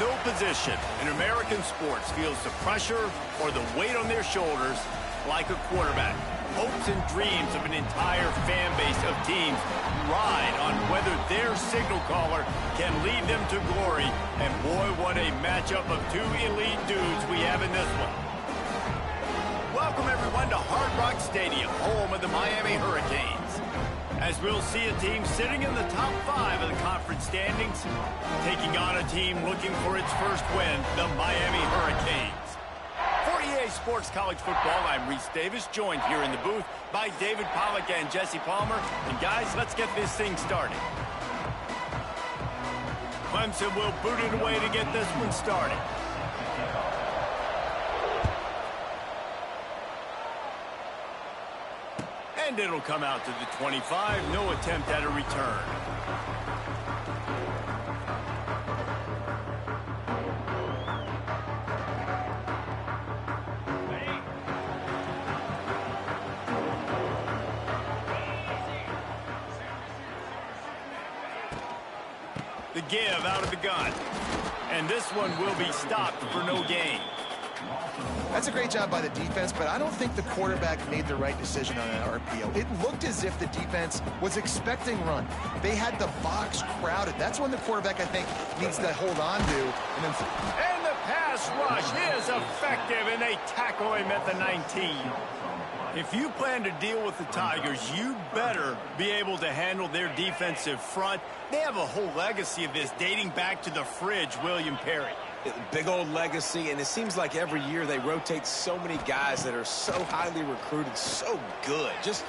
No position in American sports feels the pressure or the weight on their shoulders like a quarterback. Hopes and dreams of an entire fan base of teams ride on whether their signal caller can lead them to glory. And boy, what a matchup of two elite dudes we have in this one. Welcome everyone to Hard Rock Stadium, home of the Miami Hurricanes. As we'll see a team sitting in the top 5 of the conference standings, taking on a team looking for its first win, the Miami Hurricanes. For EA Sports College Football, I'm Reese Davis, joined here in the booth by David Pollack and Jesse Palmer. And guys, let's get this thing started. Clemson will boot it away to get this one started. And it'll come out to the 25. No attempt at a return. The give out of the gun. And this one will be stopped for no gain. That's a great job by the defense, but I don't think the quarterback made the right decision on that RPO. It looked as if the defense was expecting run. They had the box crowded. That's when the quarterback, I think, needs to hold on to. And the pass rush is effective, and they tackle him at the 19. If you plan to deal with the Tigers, you better be able to handle their defensive front. They have a whole legacy of this dating back to the fridge, William Perry. Big old legacy, and it seems like every year they rotate so many guys that are so highly recruited, so good. Just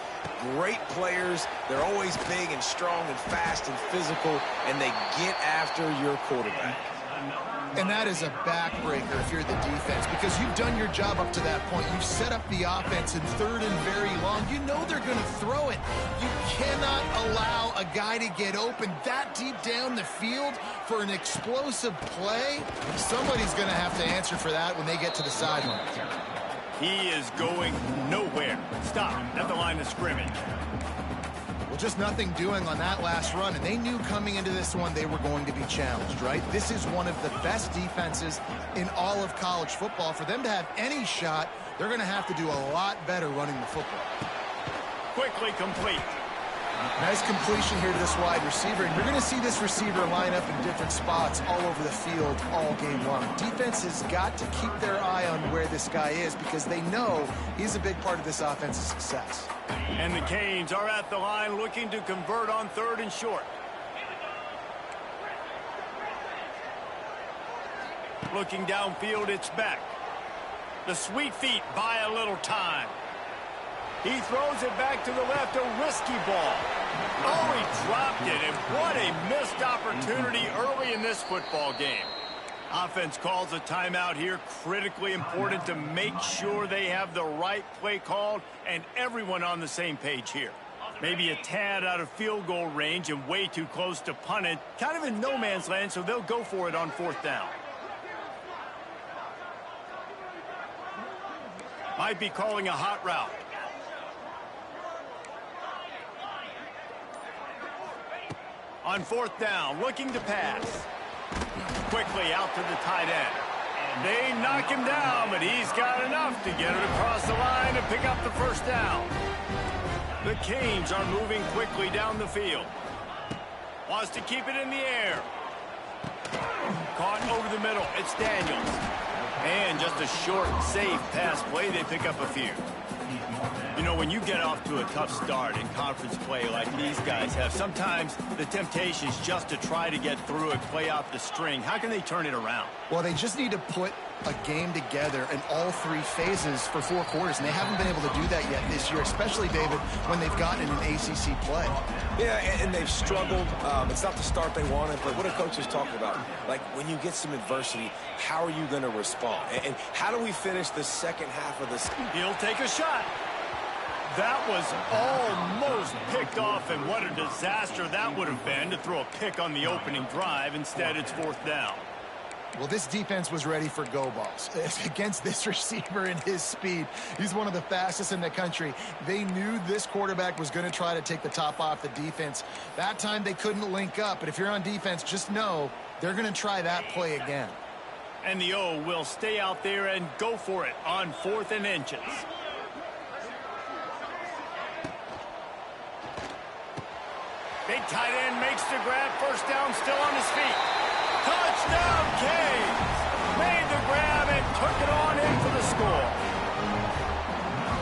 great players. They're always big and strong and fast and physical, and they get after your quarterback. And that is a backbreaker if you're the defense, because you've done your job up to that point. You've set up the offense in third and very long. You know they're going to throw it. You cannot allow a guy to get open that deep down the field for an explosive play. Somebody's going to have to answer for that when they get to the sideline. He is going nowhere. Stop at the line of scrimmage. Just nothing doing on that last run, and they knew coming into this one they were going to be challenged, right? This is one of the best defenses in all of college football. For them to have any shot, they're going to have to do a lot better running the football. Quickly complete. Nice completion here to this wide receiver, and you're going to see this receiver line up in different spots all over the field all game long. Defense has got to keep their eye on where this guy is because they know he's a big part of this offense's success. And the Canes are at the line looking to convert on 3rd and short. Looking downfield, it's Beck. The sweet feet buy a little time. He throws it back to the left, a risky ball. Oh, he dropped it, and what a missed opportunity early in this football game. Offense calls a timeout here. Critically important to make sure they have the right play called and everyone on the same page here. Maybe a tad out of field goal range and way too close to punt it. Kind of in no man's land, so they'll go for it on 4th down. Might be calling a hot route. On 4th down, looking to pass. Quickly out to the tight end. They knock him down, but he's got enough to get it across the line and pick up the 1st down. The Canes are moving quickly down the field. Wants to keep it in the air. Caught over the middle. It's Daniels. And just a short, safe pass play. They pick up a few. You know, when you get off to a tough start in conference play like these guys have, sometimes the temptation is just to try to get through it, play out the string. How can they turn it around? Well, they just need to put a game together in all 3 phases for 4 quarters, and they haven't been able to do that yet this year, especially, David, when they've gotten an ACC play. Yeah, and they've struggled. It's not the start they wanted, but what a coach is talking about. Like, when you get some adversity, how are you going to respond? And how do we finish the second half of this? He'll take a shot. That was almost picked off, and what a disaster that would have been to throw a pick on the opening drive. Instead, it's 4th down. Well, this defense was ready for go balls against this receiver and his speed. He's one of the fastest in the country. They knew this quarterback was going to try to take the top off the defense. That time they couldn't link up, but if you're on defense, just know they're going to try that play again. And the O will stay out there and go for it on 4th and inches. Big tight end makes the grab. First down, still on his feet. Touchdown, Canes! Made the grab and took it on in for the score.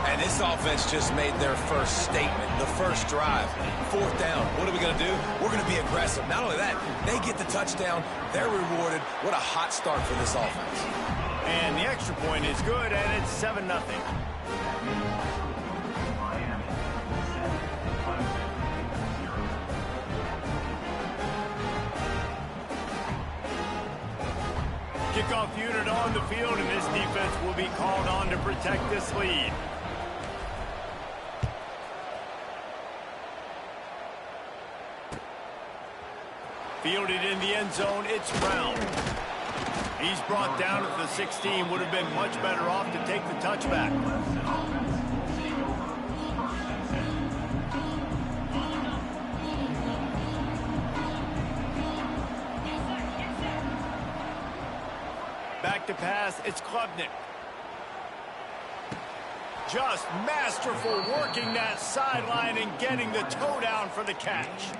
And this offense just made their first statement, the first drive. 4th down. What are we going to do? We're going to be aggressive. Not only that, they get the touchdown. They're rewarded. What a hot start for this offense. And the extra point is good, and it's 7-0. Kickoff unit on the field, and this defense will be called on to protect this lead. Fielded in the end zone, it's Brown. He's brought down at the 16. Would have been much better off to take the touchback. Back to pass, it's Klubnik. Just masterful working that sideline and getting the toe down for the catch.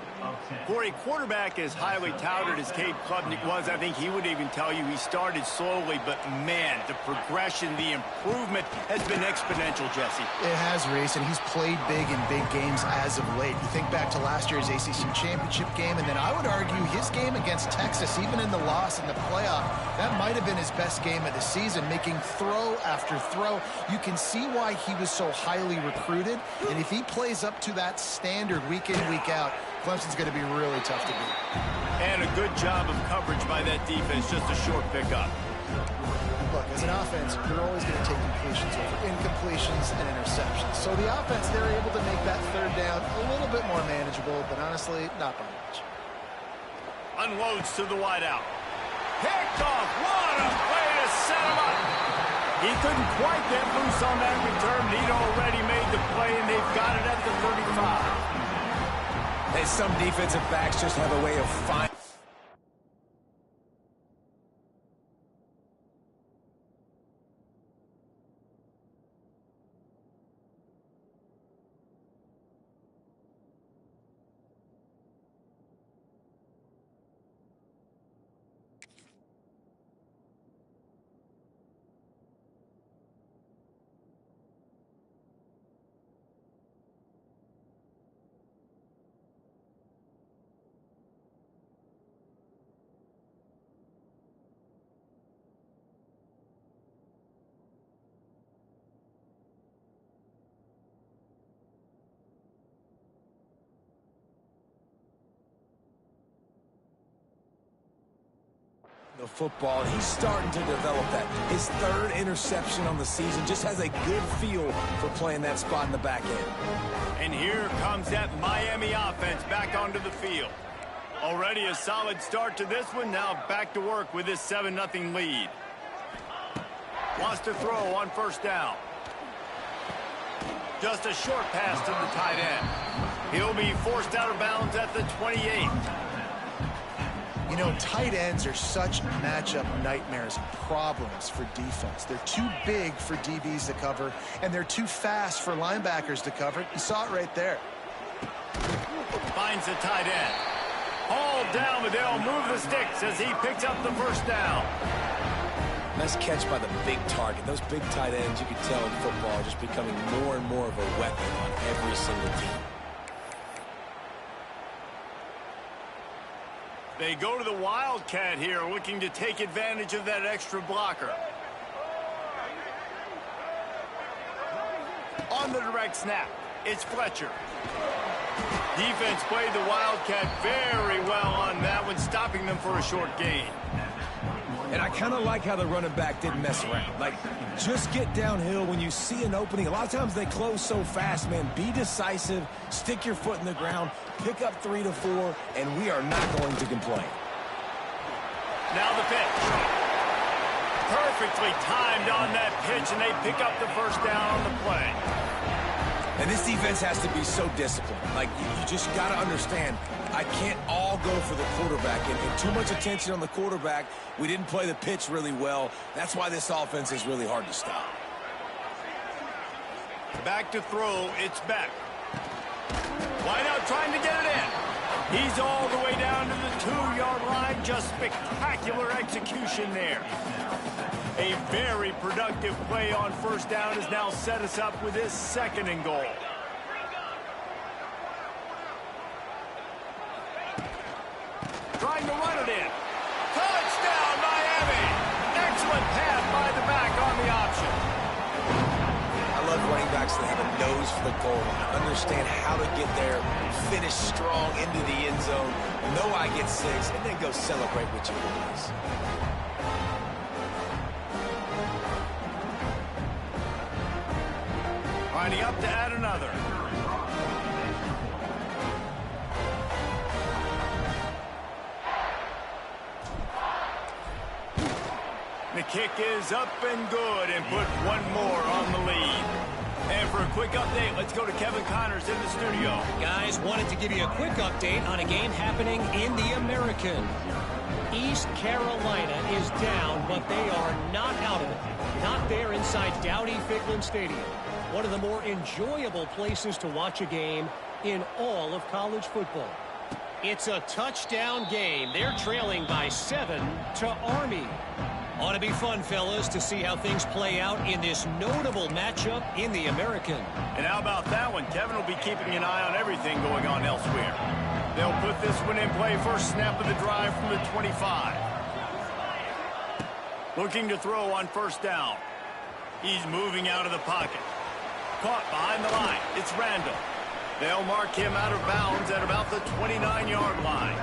For a quarterback as highly touted as Cade Klubnik was, I think he would even tell you he started slowly, but man, the progression, the improvement has been exponential, Jesse. It has, Reese, and he's played big in big games as of late. You think back to last year's ACC championship game, and then I would argue his game against Texas, even in the loss in the playoff, that might have been his best game of the season, making throw after throw. You can see why he was so highly recruited, and if he plays up to that standard week in, week out, Clemson's going to be really tough to beat. And a good job of coverage by that defense, just a short pickup. Look, as an offense, you're always going to take completions over incompletions and interceptions. So the offense, they're able to make that 3rd down a little bit more manageable, but honestly, not by much. Unloads to the wideout. Picked off. What a way to set him up. He couldn't quite get loose on that return. He'd already made the play, and they've got it at the 35. And some defensive backs just have a way of finding. The football, and he's starting to develop that. His 3rd interception on the season, just has a good feel for playing that spot in the back end. And here comes that Miami offense back onto the field. Already a solid start to this one. Now back to work with this 7-0 lead. Wants to throw on 1st down. Just a short pass to the tight end. He'll be forced out of bounds at the 28. You know, tight ends are such matchup nightmares and problems for defense. They're too big for DBs to cover, and they're too fast for linebackers to cover. You saw it right there. Finds the tight end. Hauled down, but they'll move the sticks as he picks up the 1st down. Nice catch by the big target. Those big tight ends, you can tell in football, are just becoming more and more of a weapon on every single team. They go to the Wildcat here, looking to take advantage of that extra blocker. On the direct snap, it's Fletcher. Defense played the Wildcat very well on that one, stopping them for a short gain. And I kind of like how the running back didn't mess around. Like, just get downhill when you see an opening. A lot of times they close so fast, man. Be decisive, stick your foot in the ground, pick up 3 to 4, and we are not going to complain. Now the pitch. Perfectly timed on that pitch, and they pick up the 1st down on the play. And this defense has to be so disciplined. Like, you just got to understand, I can't all go for the quarterback. And too much attention on the quarterback. We didn't play the pitch really well. That's why this offense is really hard to stop. Back to throw, it's Beck. Wide out trying to get it in. He's all the way down to the 2-yard line. Just spectacular execution there. A very productive play on first down has now set us up with this 2nd and goal. Trying to run it in. Touchdown, Miami! Excellent pass by the back on the option. I love running backs that have a nose for the goal line. Understand how to get there, finish strong into the end zone, know I get 6, and then go celebrate with your boys. Lining up to add another. The kick is up and good and put one more on the lead. And for a quick update, let's go to Kevin Connors in the studio. Guys, wanted to give you a quick update on a game happening in the American. East Carolina is down, but they are not out of it. Not there inside Dowdy-Ficklen Stadium. One of the more enjoyable places to watch a game in all of college football. It's a touchdown game. They're trailing by 7 to Army. Ought to be fun, fellas, to see how things play out in this notable matchup in the American. And how about that one? Kevin will be keeping an eye on everything going on elsewhere. They'll put this one in play. First snap of the drive from the 25. Looking to throw on first down. He's moving out of the pocket. Caught behind the line. It's Randall. They'll mark him out of bounds at about the 29-yard line.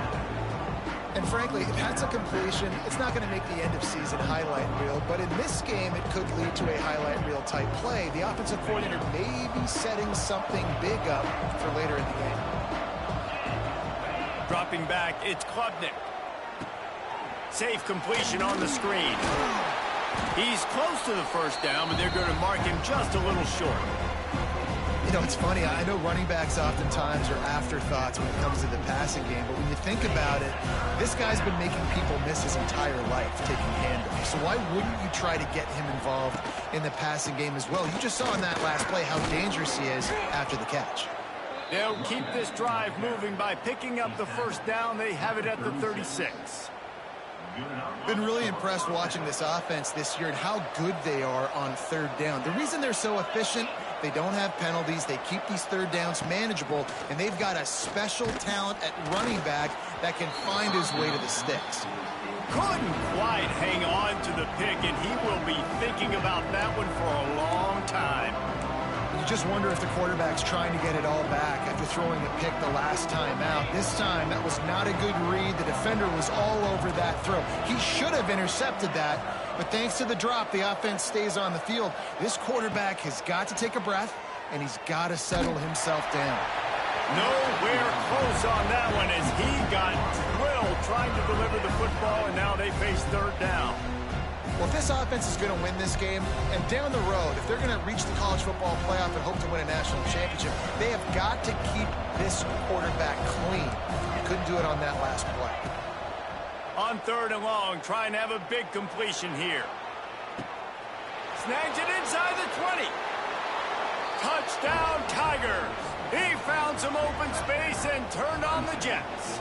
And frankly, if that's a completion, it's not going to make the end-of-season highlight reel. But in this game, it could lead to a highlight reel type play. The offensive coordinator may be setting something big up for later in the game. Dropping back, it's Klubnik. Safe completion on the screen. He's close to the first down, but they're going to mark him just a little short. You know, it's funny. I know running backs oftentimes are afterthoughts when it comes to the passing game, but when you think about it, this guy's been making people miss his entire life taking handoffs. So why wouldn't you try to get him involved in the passing game as well? You just saw in that last play how dangerous he is after the catch. They'll keep this drive moving by picking up the first down. They have it at the 36. Been really impressed watching this offense this year and how good they are on third down. The reason they're so efficient, they don't have penalties. They keep these third downs manageable, and they've got a special talent at running back that can find his way to the sticks. Couldn't quite hang on to the pick, and he will be thinking about that one for a long time. You just wonder if the quarterback's trying to get it all back after throwing a pick the last time out. This time, that was not a good read. The defender was all over that throw. He should have intercepted that, but thanks to the drop, the offense stays on the field. This quarterback has got to take a breath, and he's got to settle himself down. Nowhere close on that one as he got drilled trying to deliver the football, and now they face third down. Well, if this offense is going to win this game, and down the road, if they're going to reach the college football playoff and hope to win a national championship, they have got to keep this quarterback clean. They couldn't do it on that last play. On third and long, trying to have a big completion here. Snags it inside the 20. Touchdown, Tigers. He found some open space and turned on the Jets.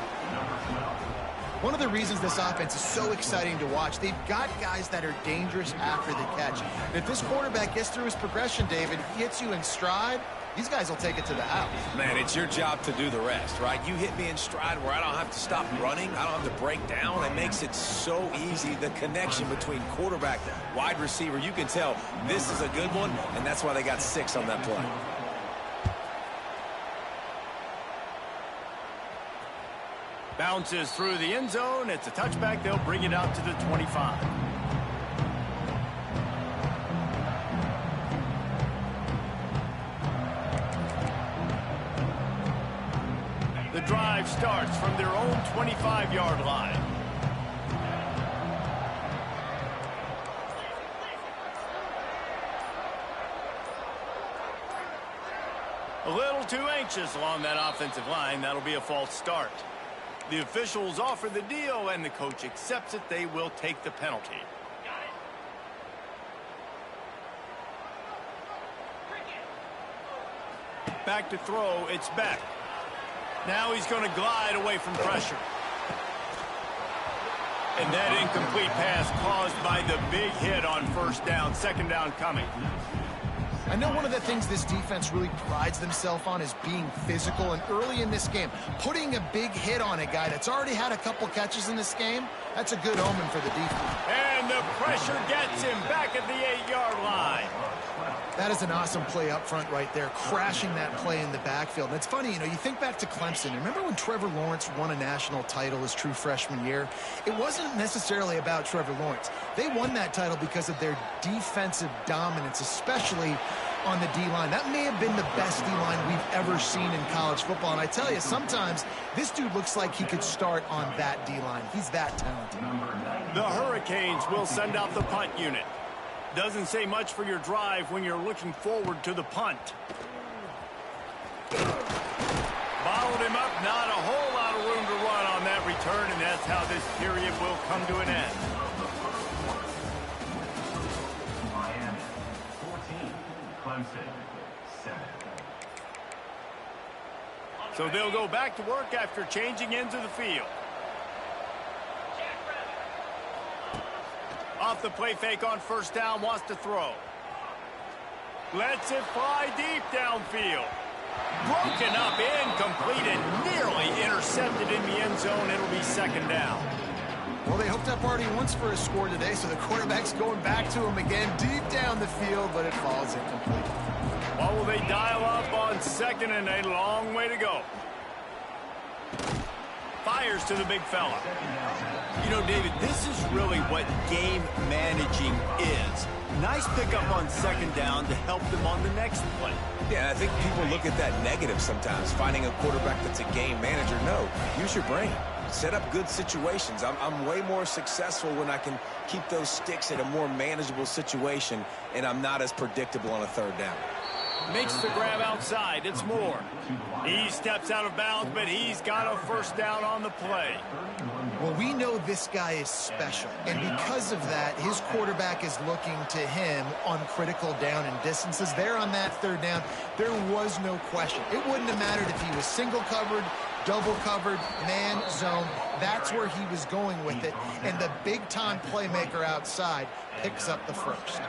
One of the reasons this offense is so exciting to watch, they've got guys that are dangerous after the catch. And if this quarterback gets through his progression, David, he hits you in stride, these guys will take it to the house. Man, it's your job to do the rest, right? You hit me in stride where I don't have to stop running. I don't have to break down. It makes it so easy. The connection between quarterback, wide receiver, you can tell this is a good one, and that's why they got 6 on that play. Bounces through the end zone. It's a touchback. They'll bring it out to the 25. The drive starts from their own 25-yard line. A little too anxious along that offensive line. That'll be a false start. The officials offer the deal, and the coach accepts it. They will take the penalty. Back to throw. It's Beck. Now he's going to glide away from pressure. And that incomplete pass caused by the big hit on first down. Second down coming. I know one of the things this defense really prides themselves on is being physical, and early in this game, putting a big hit on a guy that's already had a couple catches in this game, that's a good omen for the defense. And the pressure gets him back at the 8-yard line. That is an awesome play up front right there, crashing that play in the backfield. And it's funny, you think back to Clemson. Remember when Trevor Lawrence won a national title his true freshman year? It wasn't necessarily about Trevor Lawrence. They won that title because of their defensive dominance, especially on the D-line. That may have been the best D-line we've ever seen in college football. And I tell you, sometimes this dude looks like he could start on that D-line. He's that talented. The Hurricanes will send out the punt unit. Doesn't say much for your drive when you're looking forward to the punt. Bottled him up, not a whole lot of room to run on that return, and that's how this period will come to an end. Miami, 14, Clemson, 7. So they'll go back to work after changing into the field. Off the play fake on first down, wants to throw. Lets it fly deep downfield. Broken up, incomplete, and nearly intercepted in the end zone. It'll be second down. Well, they hooked up already once for a score today, so the quarterback's going back to him again deep down the field, but it falls incomplete. What will they dial up on second, and a long way to go? Fires to the big fella. David, this is really what game managing is. Nice pickup on second down to help them on the next play. Yeah, I think people look at that negative sometimes, finding a quarterback that's a game manager. No, use your brain. Set up good situations. I'm way more successful when I can keep those sticks in a more manageable situation, and I'm not as predictable on a third down. Makes the grab outside. It's Moore. He steps out of bounds, but he's got a first down on the play. Well, we know this guy is special, and because of that, his quarterback is looking to him on critical down and distances. There on that third down, there was no question. It wouldn't have mattered if he was single covered, double covered, man, zone. That's where he was going with it, and the big-time playmaker outside picks up the first.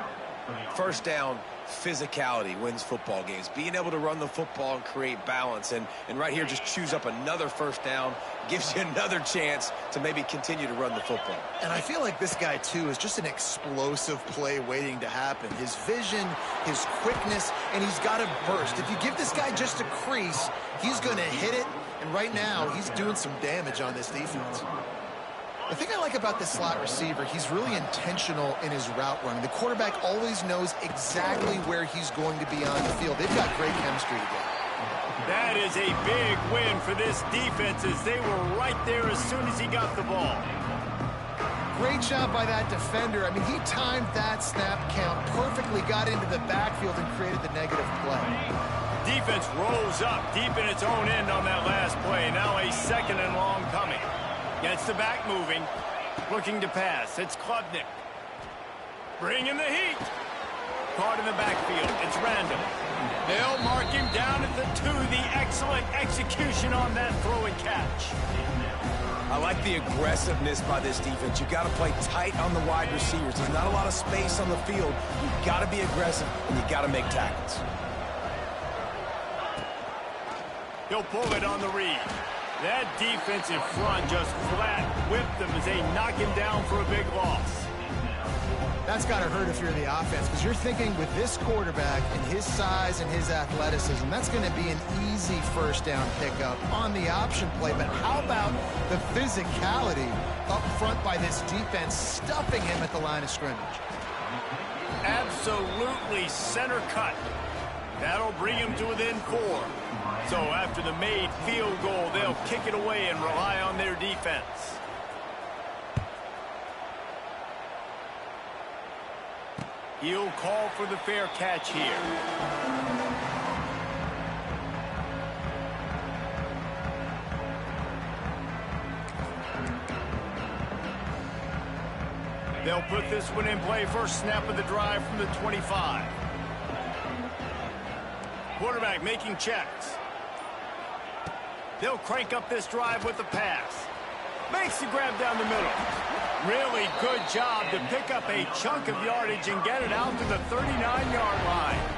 First down, physicality wins football games. Being able to run the football and create balance. And right here, just choose up another first down, gives you another chance to maybe continue to run the football. And I feel like this guy, too, is just an explosive play waiting to happen. His vision, his quickness, and he's got a burst. If you give this guy just a crease, he's going to hit it. And right now, he's doing some damage on this defense. The thing I like about this slot receiver, he's really intentional in his route running. The quarterback always knows exactly where he's going to be on the field. They've got great chemistry together. That is a big win for this defense as they were right there as soon as he got the ball. Great job by that defender. I mean, he timed that snap count perfectly, got into the backfield and created the negative play. Defense rose up deep in its own end on that last play. Now a second and long coming. Gets the back moving, looking to pass. It's Klubnik. Bringing the heat. Caught in the backfield. It's Randall. They'll mark him down at the 2. The excellent execution on that throw and catch. I like the aggressiveness by this defense. You got to play tight on the wide receivers. There's not a lot of space on the field. You got to be aggressive, and you got to make tackles. He'll pull it on the read. That defensive front just flat whipped them as they knock him down for a big loss. That's got to hurt if you're the offense, because you're thinking with this quarterback and his size and his athleticism, that's going to be an easy first down pickup on the option play. But how about the physicality up front by this defense, stuffing him at the line of scrimmage? Absolutely center cut. That'll bring him to within 4. So after the made field goal, they'll kick it away and rely on their defense. He'll call for the fair catch here. They'll put this one in play first snap of the drive from the 25. Quarterback making checks. They'll crank up this drive with the pass. Makes the grab down the middle. Really good job to pick up a chunk of yardage and get it out to the 39-yard line.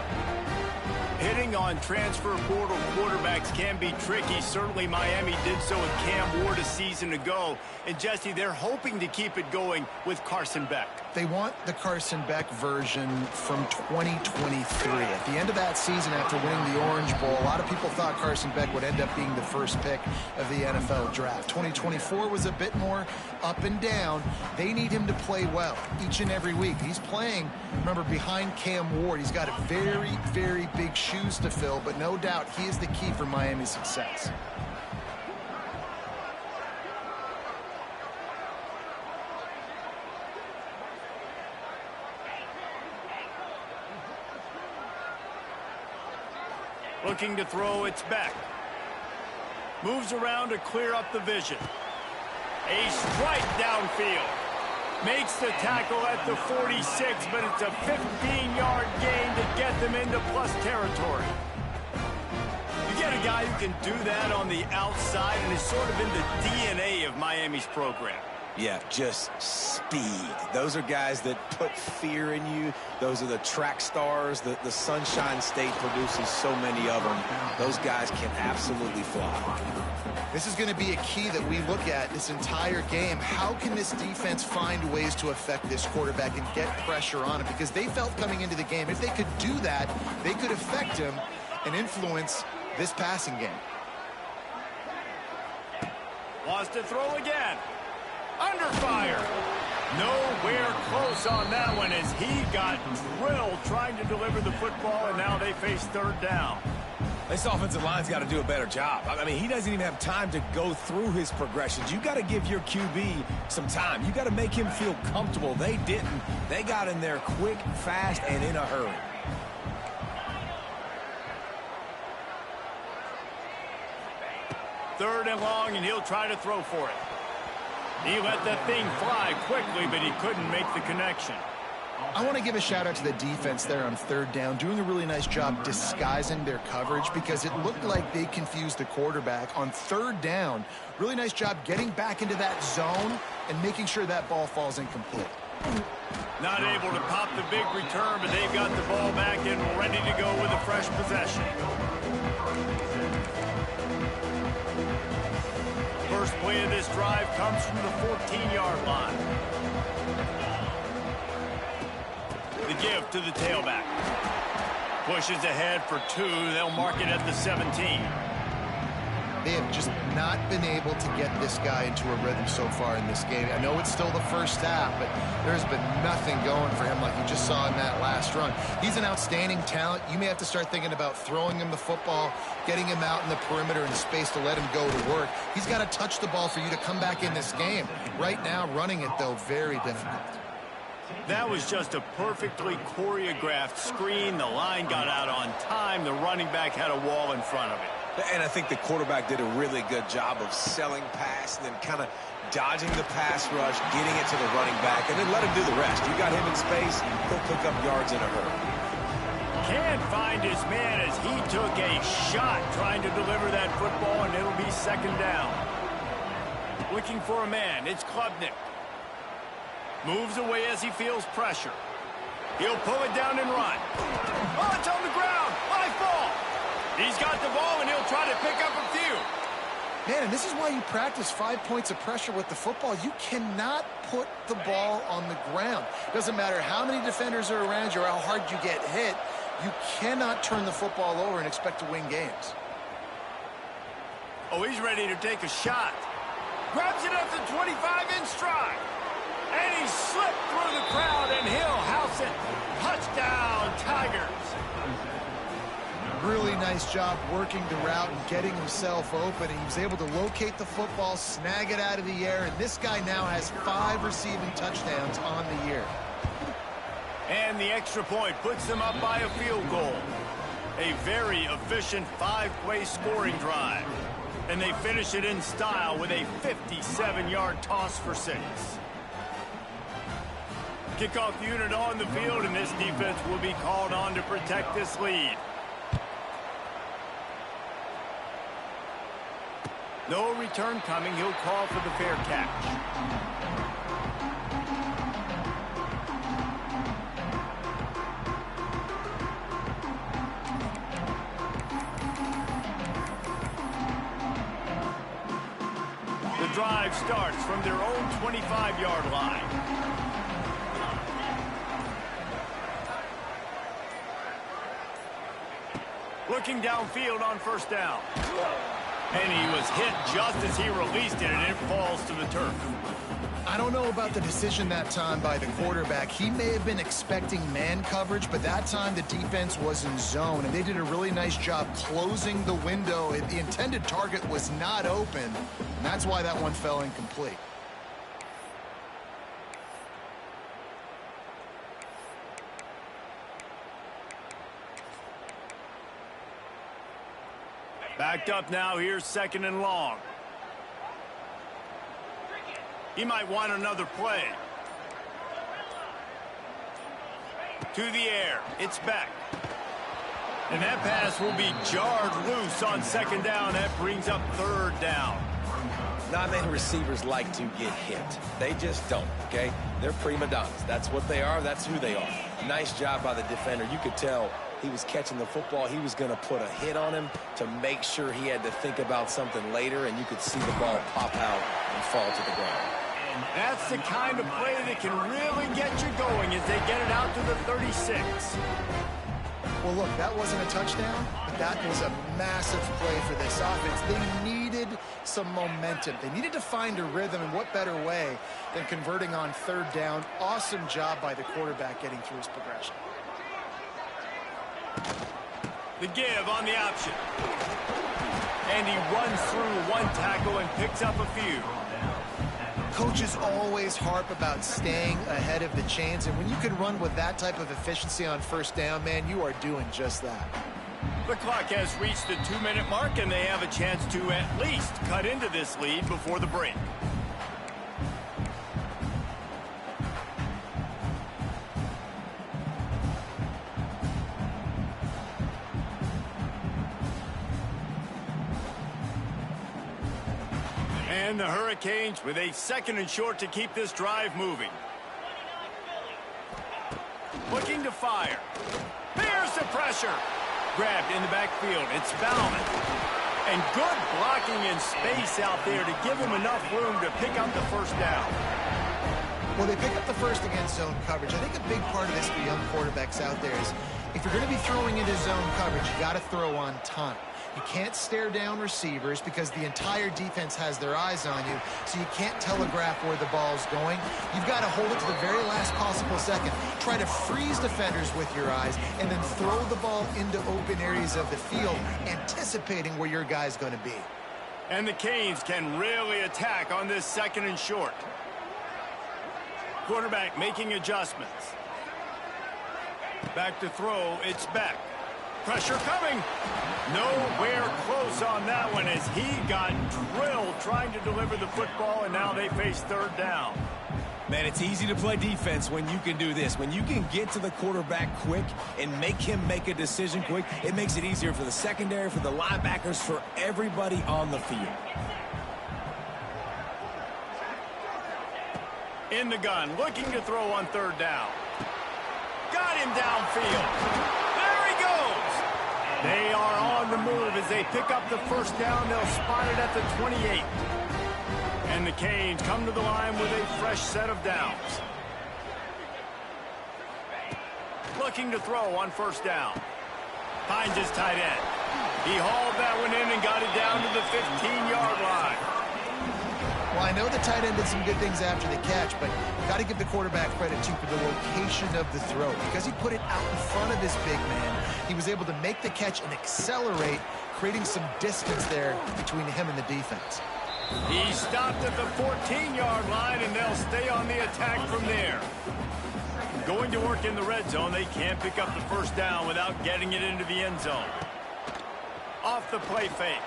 Hitting on transfer portal quarterbacks can be tricky. Certainly Miami did so with Cam Ward a season ago. And Jesse, they're hoping to keep it going with Carson Beck. They want the Carson Beck version from 2023. At the end of that season, after winning the Orange Bowl, a lot of people thought Carson Beck would end up being the first pick of the NFL draft. 2024 was a bit more up and down. They need him to play well each and every week. He's playing, remember, behind Cam Ward. He's got a very, very big shoes to fill, but no doubt he is the key for Miami's success. Looking to throw, it's Beck. Moves around to clear up the vision. A strike downfield. Makes the tackle at the 46, but it's a 15-yard gain to get them into plus territory. You get a guy who can do that on the outside and is sort of in the DNA of Miami's program. Yeah, just speed. Those are guys that put fear in you. Those are the track stars. The Sunshine State produces so many of them. Those guys can absolutely fly. This is going to be a key that we look at this entire game. How can this defense find ways to affect this quarterback and get pressure on him? Because they felt coming into the game, if they could do that, they could affect him and influence this passing game. Wants to throw again. Under fire. Nowhere close on that one as he got drilled trying to deliver the football, and now they face third down. This offensive line's got to do a better job. I mean, he doesn't even have time to go through his progressions. You got to give your QB some time. You got to make him feel comfortable. They didn't. They got in there quick, fast, and in a hurry. Third and long, and he'll try to throw for it. He let that thing fly quickly, but he couldn't make the connection. I want to give a shout out to the defense there on third down, doing a really nice job disguising their coverage because it looked like they confused the quarterback on third down. Really nice job getting back into that zone and making sure that ball falls incomplete. Not able to pop the big return, but they've got the ball back and ready to go with a fresh possession. First play of this drive comes from the 14-yard line. The give to the tailback. Pushes ahead for two. They'll mark it at the 17. They have just not been able to get this guy into a rhythm so far in this game. I know it's still the first half, but there's been nothing going for him like you just saw in that last run. He's an outstanding talent. You may have to start thinking about throwing him the football, getting him out in the perimeter in space to let him go to work. He's got to touch the ball for you to come back in this game. Right now, running it, though, very difficult. That was just a perfectly choreographed screen. The line got out on time. The running back had a wall in front of it. And I think the quarterback did a really good job of selling pass and then kind of dodging the pass rush, getting it to the running back, and then let him do the rest. You got him in space, he'll pick up yards in a hurry. Can't find his man as he took a shot trying to deliver that football, and it'll be second down. Looking for a man. It's Klubnik. Moves away as he feels pressure. He'll pull it down and run. Oh, it's on the ground. High ball. He's got the ball, and he'll try to pick up a few. Man, and this is why you practice 5 points of pressure with the football. You cannot put the ball on the ground. Doesn't matter how many defenders are around you or how hard you get hit. You cannot turn the football over and expect to win games. Oh, he's ready to take a shot. Grabs it at the 25 in stride. And he slipped through the crowd, and he'll house it. Touchdown, Tigers. Really nice job working the route and getting himself open. He was able to locate the football, snag it out of the air, and this guy now has 5 receiving touchdowns on the year. And the extra point puts them up by a field goal. A very efficient 5-play scoring drive. And they finish it in style with a 57-yard toss for 6. Kickoff unit on the field, and this defense will be called on to protect this lead. No return coming. He'll call for the fair catch. The drive starts from their own 25-yard line. Looking downfield on first down. And he was hit just as he released it, and it falls to the turf. I don't know about the decision that time by the quarterback. He may have been expecting man coverage, but that time the defense was in zone, and they did a really nice job closing the window. The intended target was not open, and that's why that one fell incomplete. Backed up now, here's 2nd and long. He might want another play. To the air, it's back. And that pass will be jarred loose on 2nd down. That brings up 3rd down. Not many receivers like to get hit. They just don't, okay? They're prima donnas. That's what they are. That's who they are. Nice job by the defender. You could tell he was catching the football. He was going to put a hit on him to make sure he had to think about something later, and you could see the ball pop out and fall to the ground. That's the kind of play that can really get you going as they get it out to the 36. Well, look, that wasn't a touchdown, but that was a massive play for this offense. They needed some momentum. They needed to find a rhythm, and what better way than converting on 3rd down. Awesome job by the quarterback getting through his progression. The give on the option. And he runs through one tackle and picks up a few. Coaches always harp about staying ahead of the chains, and when you can run with that type of efficiency on 1st down, man, you are doing just that. The clock has reached the 2-minute mark, and they have a chance to at least cut into this lead before the break. And the Hurricanes with a 2nd and short to keep this drive moving. Looking to fire. There's the pressure. Grabbed in the backfield. It's Bauman. And good blocking in space out there to give him enough room to pick up the 1st down. Well, they pick up the first against zone coverage. I think a big part of this for young quarterbacks out there is if you're going to be throwing into zone coverage, you got to throw on time. You can't stare down receivers because the entire defense has their eyes on you, so you can't telegraph where the ball's going. You've got to hold it to the very last possible second. Try to freeze defenders with your eyes and then throw the ball into open areas of the field, anticipating where your guy's going to be. And the Canes can really attack on this 2nd and short. Quarterback making adjustments. Back to throw, it's back. Pressure coming. Nowhere close on that one as he got drilled trying to deliver the football, and now they face 3rd down. Man, it's easy to play defense when you can do this. When you can get to the quarterback quick and make him make a decision quick, it makes it easier for the secondary, for the linebackers, for everybody on the field. In the gun, looking to throw on 3rd down. Got him downfield. There he goes. They are on the move as they pick up the 1st down. They'll spot it at the 28. And the Canes come to the line with a fresh set of downs. Looking to throw on 1st down. Finds his tight end. He hauled that one in and got it down to the 15-yard line. Well, I know the tight end did some good things after the catch, but you got to give the quarterback credit, too, for the location of the throw. Because he put it out in front of his big man, he was able to make the catch and accelerate, creating some distance there between him and the defense. He stopped at the 14-yard line, and they'll stay on the attack from there. Going to work in the red zone, they can't pick up the 1st down without getting it into the end zone. Off the play fake.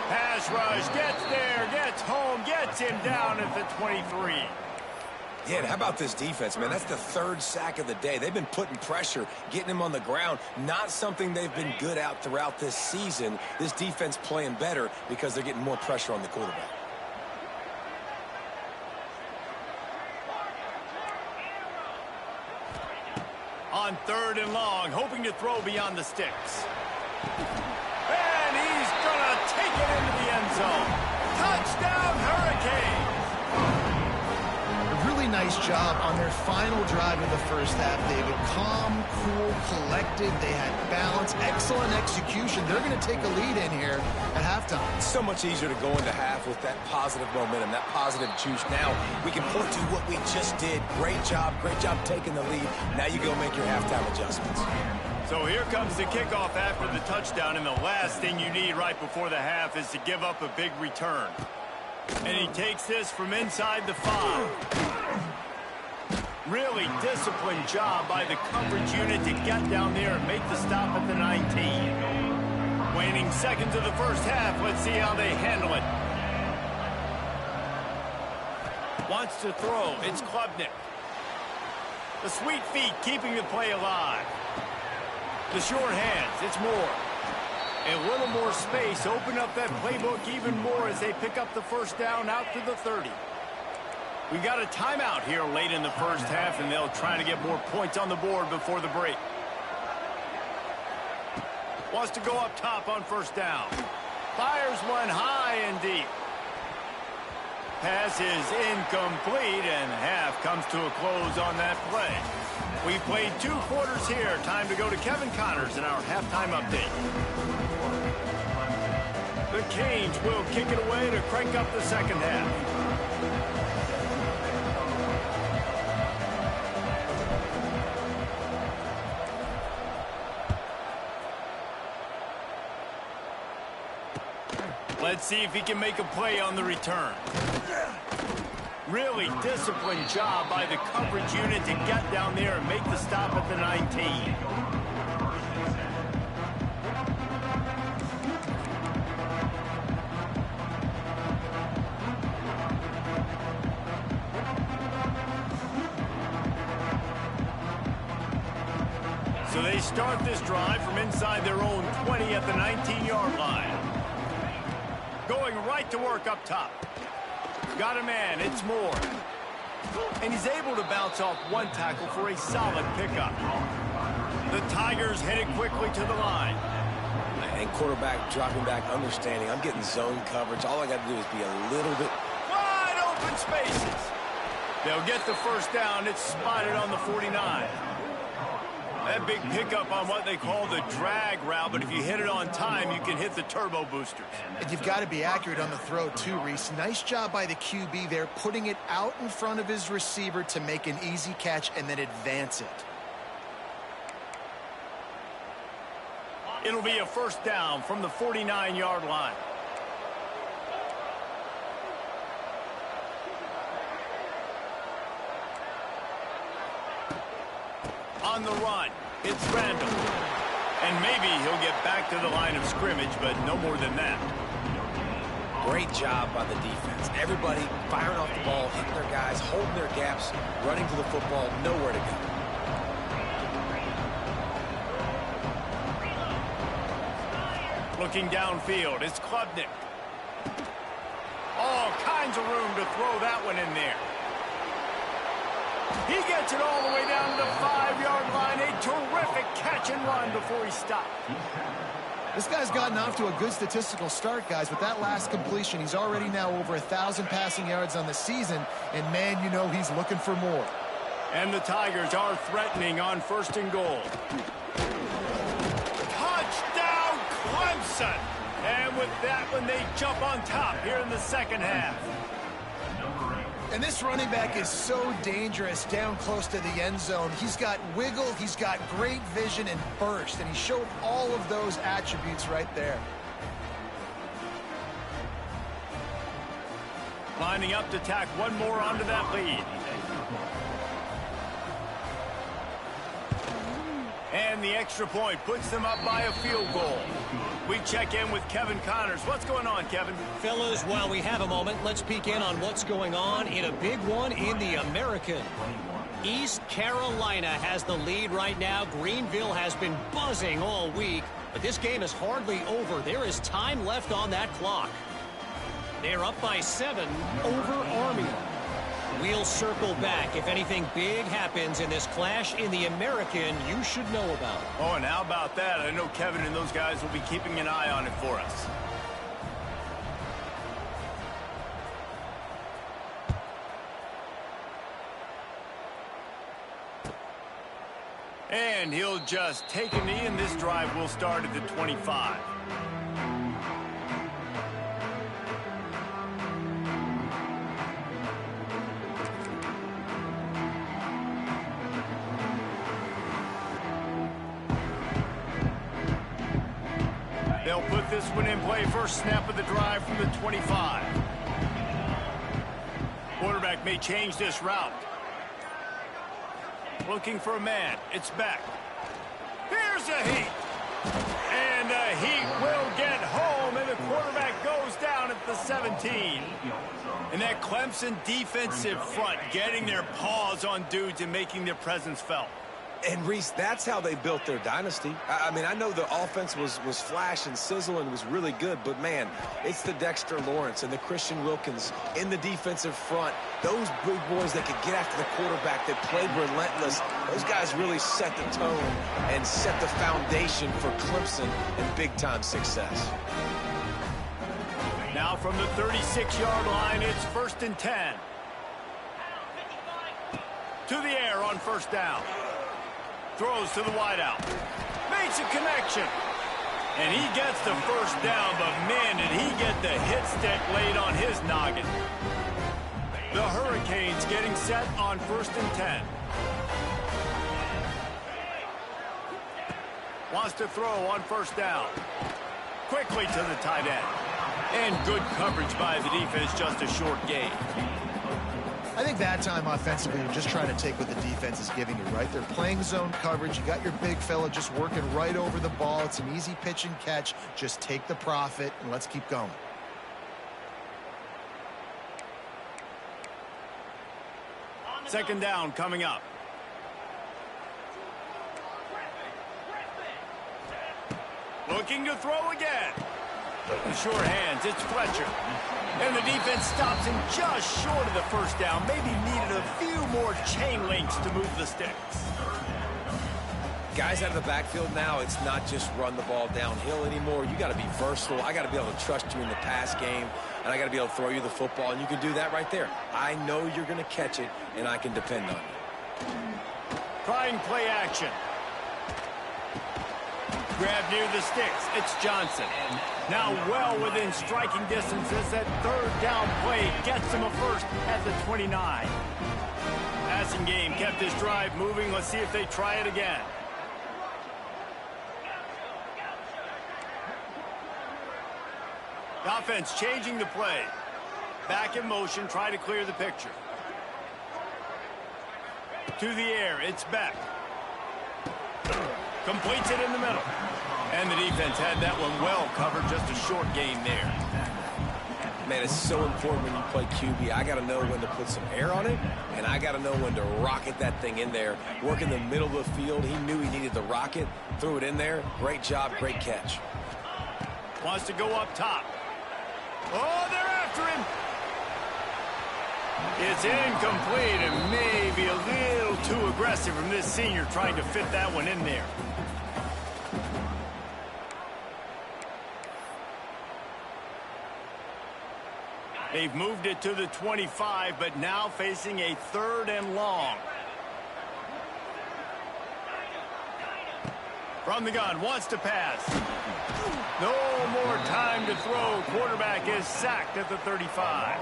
Pass rush, gets there, gets home, gets him down at the 23. Yeah, and how about this defense, man? That's the third sack of the day. They've been putting pressure, getting him on the ground. Not something they've been good at throughout this season. This defense playing better because they're getting more pressure on the quarterback. On 3rd and long, hoping to throw beyond the sticks. And he's going to take it into the end zone. Touchdown, Hurricanes! A really nice job on their final drive of the first half, David. Calm, cool, collected. They had balance, excellent execution. They're going to take a lead in here at halftime. It's so much easier to go into half with that positive momentum, that positive juice. Now we can point to what we just did. Great job taking the lead. Now you go make your halftime adjustments. So here comes the kickoff after the touchdown, and the last thing you need right before the half is to give up a big return. And he takes this from inside the 5. Really disciplined job by the coverage unit to get down there and make the stop at the 19. Waning seconds of the first half. Let's see how they handle it. Wants to throw. It's Klubnik. The sweet feet keeping the play alive. The short hands. It's Moore. A little more space. Open up that playbook even more as they pick up the first down out to the 30. We got a timeout here late in the first half, and they'll try to get more points on the board before the break. Wants to go up top on first down. Fires one high and deep. Pass is incomplete, and half comes to a close on that play. We played 2 quarters here. Time to go to Kevin Connors in our halftime update. The Canes will kick it away to crank up the second half. Let's see if he can make a play on the return. Really disciplined job by the coverage unit to get down there and make the stop at the 19. So they start this drive from inside their own 20 at the 19-yard line. Going right to work up top. Got a man, it's Moore. And he's able to bounce off one tackle for a solid pickup. The Tigers headed quickly to the line. And quarterback dropping back, understanding I'm getting zone coverage. All I got to do is be a little bit wide open spaces. They'll get the first down. It's spotted on the 49. That big pickup on what they call the drag route, but if you hit it on time, you can hit the turbo boosters. And you've got to be accurate on the throw too, Reese. Nice job by the QB there, putting it out in front of his receiver to make an easy catch and then advance it. It'll be a first down from the 49-yard line. On the run, it's Randall. And maybe he'll get back to the line of scrimmage, but no more than that. Great job by the defense. Everybody firing off the ball, hitting their guys, holding their gaps, running to the football, nowhere to go. Looking downfield, it's Klubnik. All kinds of room to throw that one in there. He gets it all the way down to the 5-yard line. A terrific catch and run before he stopped. This guy's gotten off to a good statistical start, guys. With that last completion, he's already now over 1,000 passing yards on the season. And, man, you know he's looking for more. And the Tigers are threatening on 1st and goal. Touchdown, Clemson! And with that one, they jump on top here in the second half. And this running back is so dangerous down close to the end zone. He's got wiggle, he's got great vision and burst, and he showed all of those attributes right there. Lining up to tack one more onto that lead. And the extra point puts them up by a field goal. We check in with Kevin Connors. What's going on, Kevin? Fellas, while we have a moment, let's peek in on what's going on in a big one in the American. East Carolina has the lead right now. Greenville has been buzzing all week, but this game is hardly over. There is time left on that clock. They're up by 7 over Army. We'll circle back if anything big happens in this clash in the American you should know about. Oh, and how about that? I know Kevin and those guys will be keeping an eye on it for us. And he'll just take a knee, and this drive will start at the 25. They'll put this one in play. First snap of the drive from the 25. Quarterback may change this route. Looking for a man. It's back. Here's a heat. And the heat will get home, and the quarterback goes down at the 17. And that Clemson defensive front getting their paws on dudes and making their presence felt. And, Reese, that's how they built their dynasty. I mean, I know the offense was flash and sizzle and was really good, but, man, it's the Dexter Lawrence and the Christian Wilkins in the defensive front. Those big boys that could get after the quarterback, that played relentless. Those guys really set the tone and set the foundation for Clemson and big-time success. Now from the 36-yard line, it's 1st and 10. To the air on first down. Throws to the wideout. Makes a connection. And he gets the first down, but man, did he get the hit stick laid on his noggin. The Hurricanes getting set on 1st and 10. Wants to throw on first down. Quickly to the tight end. And good coverage by the defense, just a short gain. I think that time offensively, you're just trying to take what the defense is giving you, right? They're playing zone coverage. You got your big fella just working right over the ball. It's an easy pitch and catch. Just take the profit, and let's keep going. Second down coming up. Looking to throw again. The short hands, it's Fletcher. And the defense stops him just short of the first down. Maybe needed a few more chain links to move the sticks. Guys out of the backfield now, it's not just run the ball downhill anymore. You got to be versatile. I got to be able to trust you in the pass game, and I got to be able to throw you the football, and you can do that right there. I know you're going to catch it, and I can depend on you. Trying play action. Grab near the sticks. It's Johnson. Now well within striking distance as that third down play gets him a first at the 29. Passing game kept this drive moving. Let's see if they try it again. The offense changing the play. Back in motion, try to clear the picture. To the air, it's Beck. Completes it in the middle. And the defense had that one well covered, just a short gain there. Man, it's so important when you play QB. I got to know when to put some air on it, and I got to know when to rocket that thing in there. Work in the middle of the field. He knew he needed the rocket, threw it in there. Great job, great catch. Wants to go up top. Oh, they're after him. It's incomplete and maybe a little too aggressive from this senior trying to fit that one in there. They've moved it to the 25, but now facing a 3rd and long. From the gun, wants to pass. No more time to throw. Quarterback is sacked at the 35.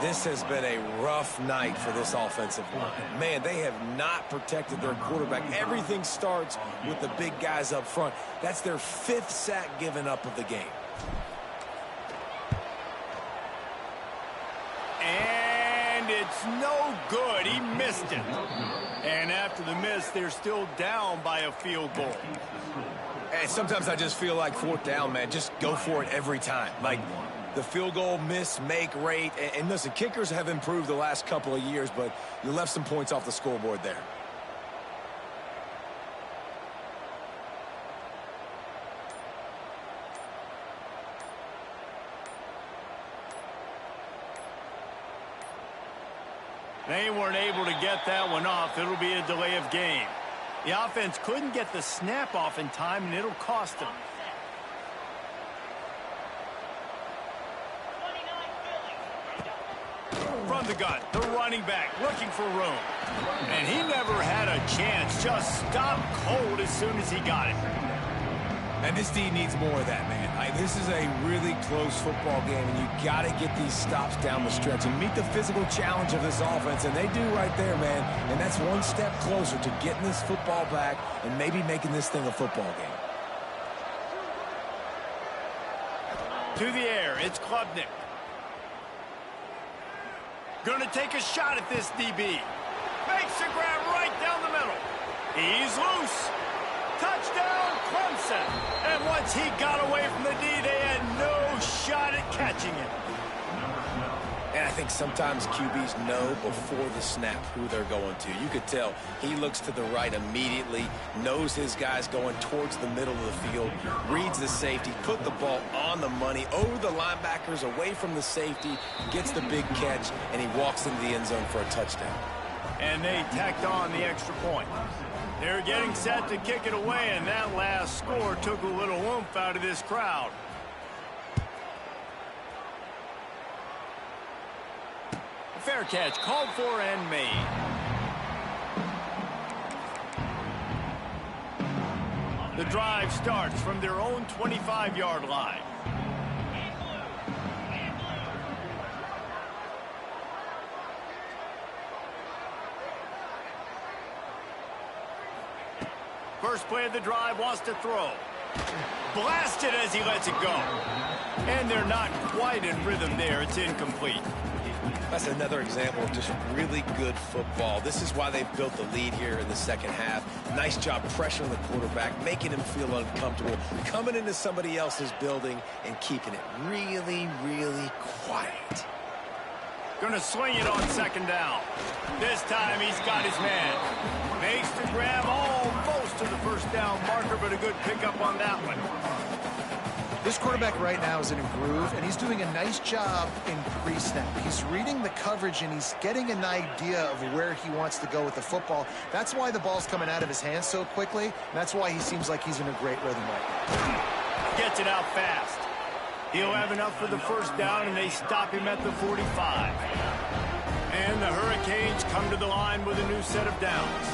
This has been a rough night for this offensive line. Man, they have not protected their quarterback. Everything starts with the big guys up front. That's their 5th sack given up of the game. And it's no good. He missed it. And after the miss, they're still down by a field goal. And sometimes I just feel like fourth down, man. Just go for it every time. Like the field goal miss, make rate. And listen, kickers have improved the last couple of years, but you left some points off the scoreboard there. They weren't able to get that one off. It'll be a delay of game. The offense couldn't get the snap off in time, and it'll cost them. From the gun, the running back looking for room. And he never had a chance. Just stopped cold as soon as he got it. And this D needs more of that, man. This is a really close football game, and you got to get these stops down the stretch and meet the physical challenge of this offense, and they do right there, man. And that's one step closer to getting this football back and maybe making this thing a football game. To the air, it's Klubnik. Going to take a shot at this DB. Makes a grab right down the middle. He's loose. Touchdown, Clemson. And once he got away from the D, they had no shot at catching him. And I think sometimes QBs know before the snap who they're going to. You could tell he looks to the right immediately, knows his guy's going towards the middle of the field, reads the safety, put the ball on the money, over the linebackers, away from the safety, gets the big catch, and he walks into the end zone for a touchdown. And they tacked on the extra point. They're getting set to kick it away, and that last score took a little oomph out of this crowd. A fair catch called for and made. The drive starts from their own 25-yard line. First play of the drive, wants to throw. Blasted as he lets it go. And they're not quite in rhythm there. It's incomplete. That's another example of just really good football. This is why they've built the lead here in the second half. Nice job pressuring the quarterback, making him feel uncomfortable, coming into somebody else's building and keeping it really, really quiet. Gonna swing it on second down. This time he's got his man. Makes the grab almost to the first down marker, but a good pickup on that one. This quarterback right now is in a groove, and he's doing a nice job in pre-snap. He's reading the coverage, and he's getting an idea of where he wants to go with the football. That's why the ball's coming out of his hands so quickly, and that's why he seems like he's in a great rhythm right now. Gets it out fast. He'll have enough for the first down, and they stop him at the 45. And the Hurricanes come to the line with a new set of downs.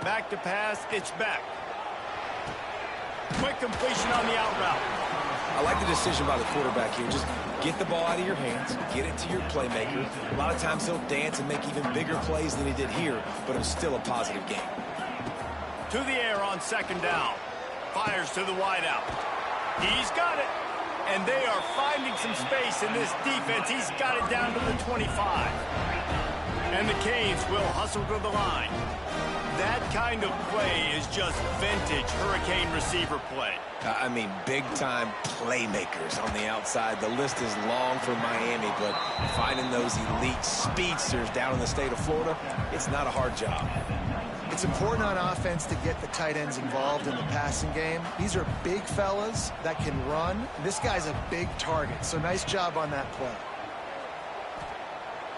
Back to pass, it's back. Quick completion on the out route. I like the decision by the quarterback here. Just get the ball out of your hands, get it to your playmaker. A lot of times he'll dance and make even bigger plays than he did here, but it was still a positive game. To the air on second down. Fires to the wideout. He's got it. And they are finding some space in this defense. He's got it down to the 25. And the Canes will hustle to the line. That kind of play is just vintage Hurricane receiver play. I mean, big-time playmakers on the outside. The list is long for Miami, but finding those elite speedsters down in the state of Florida, it's not a hard job. It's important on offense to get the tight ends involved in the passing game. These are big fellas that can run. This guy's a big target, so nice job on that play.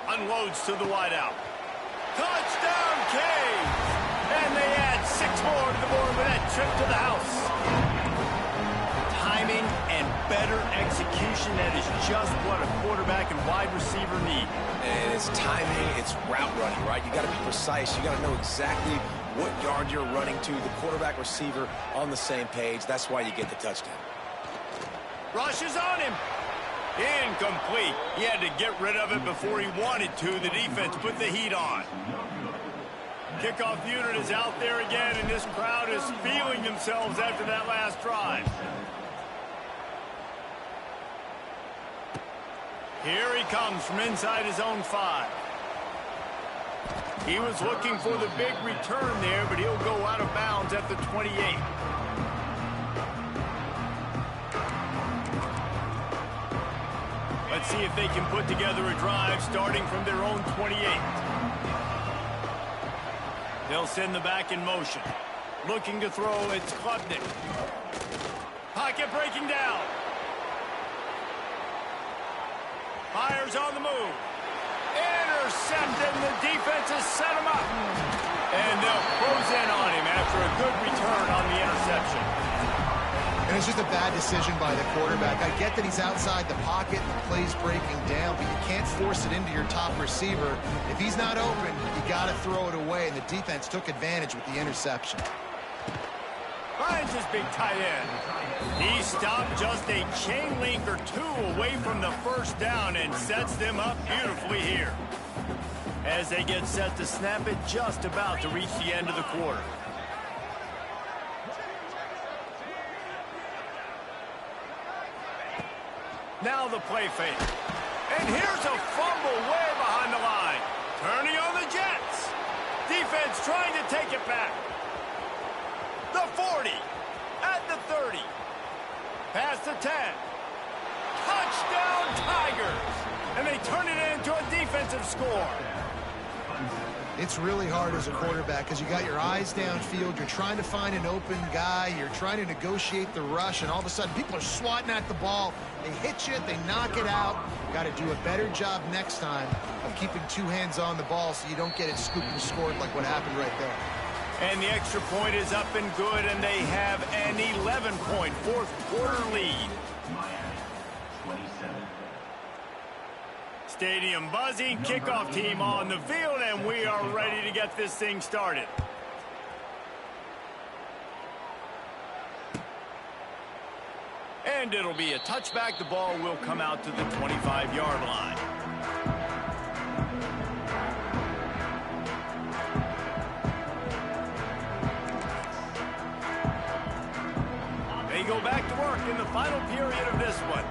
Unloads to the wideout. Touchdown, Canes! And they add 6 more to the board with that trip to the house. Timing and better execution, that is just what a quarterback and wide receiver need. And it's timing, it's route running, right? You got to be precise. You got to know exactly what yard you're running to. The quarterback receiver on the same page. That's why you get the touchdown. Rushes on him. Incomplete. He had to get rid of it before he wanted to. The defense put the heat on. Kickoff unit is out there again, and this crowd is feeling themselves after that last drive. Here he comes from inside his own 5. He was looking for the big return there, but he'll go out of bounds at the 28. Let's see if they can put together a drive starting from their own 28. They'll send the back in motion. Looking to throw, it's Klubnik. Pocket breaking down. Fires on the move. Intercepted. The defense has set him up. And they'll close in on him after a good return on the interception. And it's just a bad decision by the quarterback. I get that he's outside the pocket and the play's breaking down, but you can't force it into your top receiver. If he's not open, you got to throw it away, and the defense took advantage with the interception. Finds his big tight end. He stopped just a chain link or two away from the first down and sets them up beautifully here. As they get set to snap it, just about to reach the end of the quarter. Now the play fake. And here's a fumble way behind the line. Turning on the Jets. Defense trying to take it back. The 40. At the 30. Past the 10. Touchdown Tigers. And they turn it into a defensive score. It's really hard as a quarterback because you got your eyes downfield. You're trying to find an open guy. You're trying to negotiate the rush, and all of a sudden people are swatting at the ball. They hit you. They knock it out. Got to do a better job next time of keeping two hands on the ball so you don't get it scooped and scored like what happened right there. And the extra point is up and good, and they have an 11-point fourth-quarter lead. Miami, 27. Stadium buzzing, kickoff team on the field, and we are ready to get this thing started. And it'll be a touchback. The ball will come out to the 25-yard line. They go back to work in the final period of this one.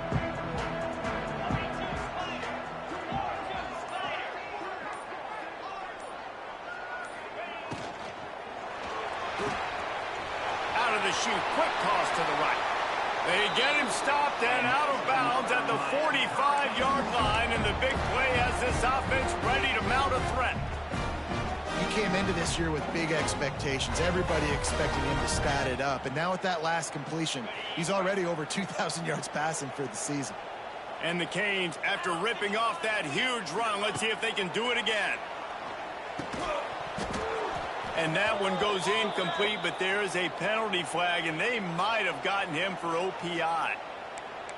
Out of the chute, quick toss to the right. They get him stopped and out of bounds at the 45-yard line, and the big play has this offense ready to mount a threat. He came into this year with big expectations. Everybody expected him to stat it up. And now with that last completion, he's already over 2,000 yards passing for the season. And the Canes, after ripping off that huge run, let's see if they can do it again. And that one goes incomplete, but there is a penalty flag, and they might have gotten him for OPI.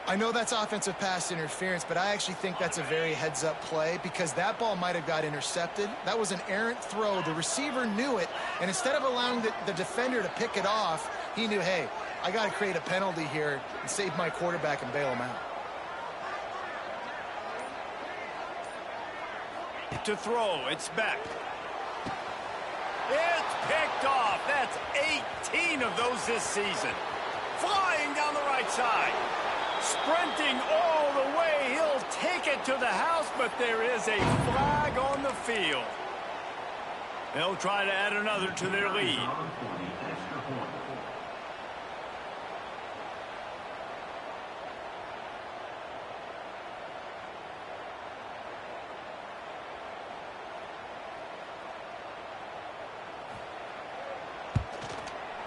I know that's offensive pass interference, but I actually think that's a very heads-up play because that ball might have got intercepted. That was an errant throw. The receiver knew it, and instead of allowing the defender to pick it off, he knew, hey, I got to create a penalty here and save my quarterback and bail him out. To throw, it's back. It's picked off. That's 18 of those this season. Flying down the right side. Sprinting all the way. He'll take it to the house, but there is a flag on the field. They'll try to add another to their lead.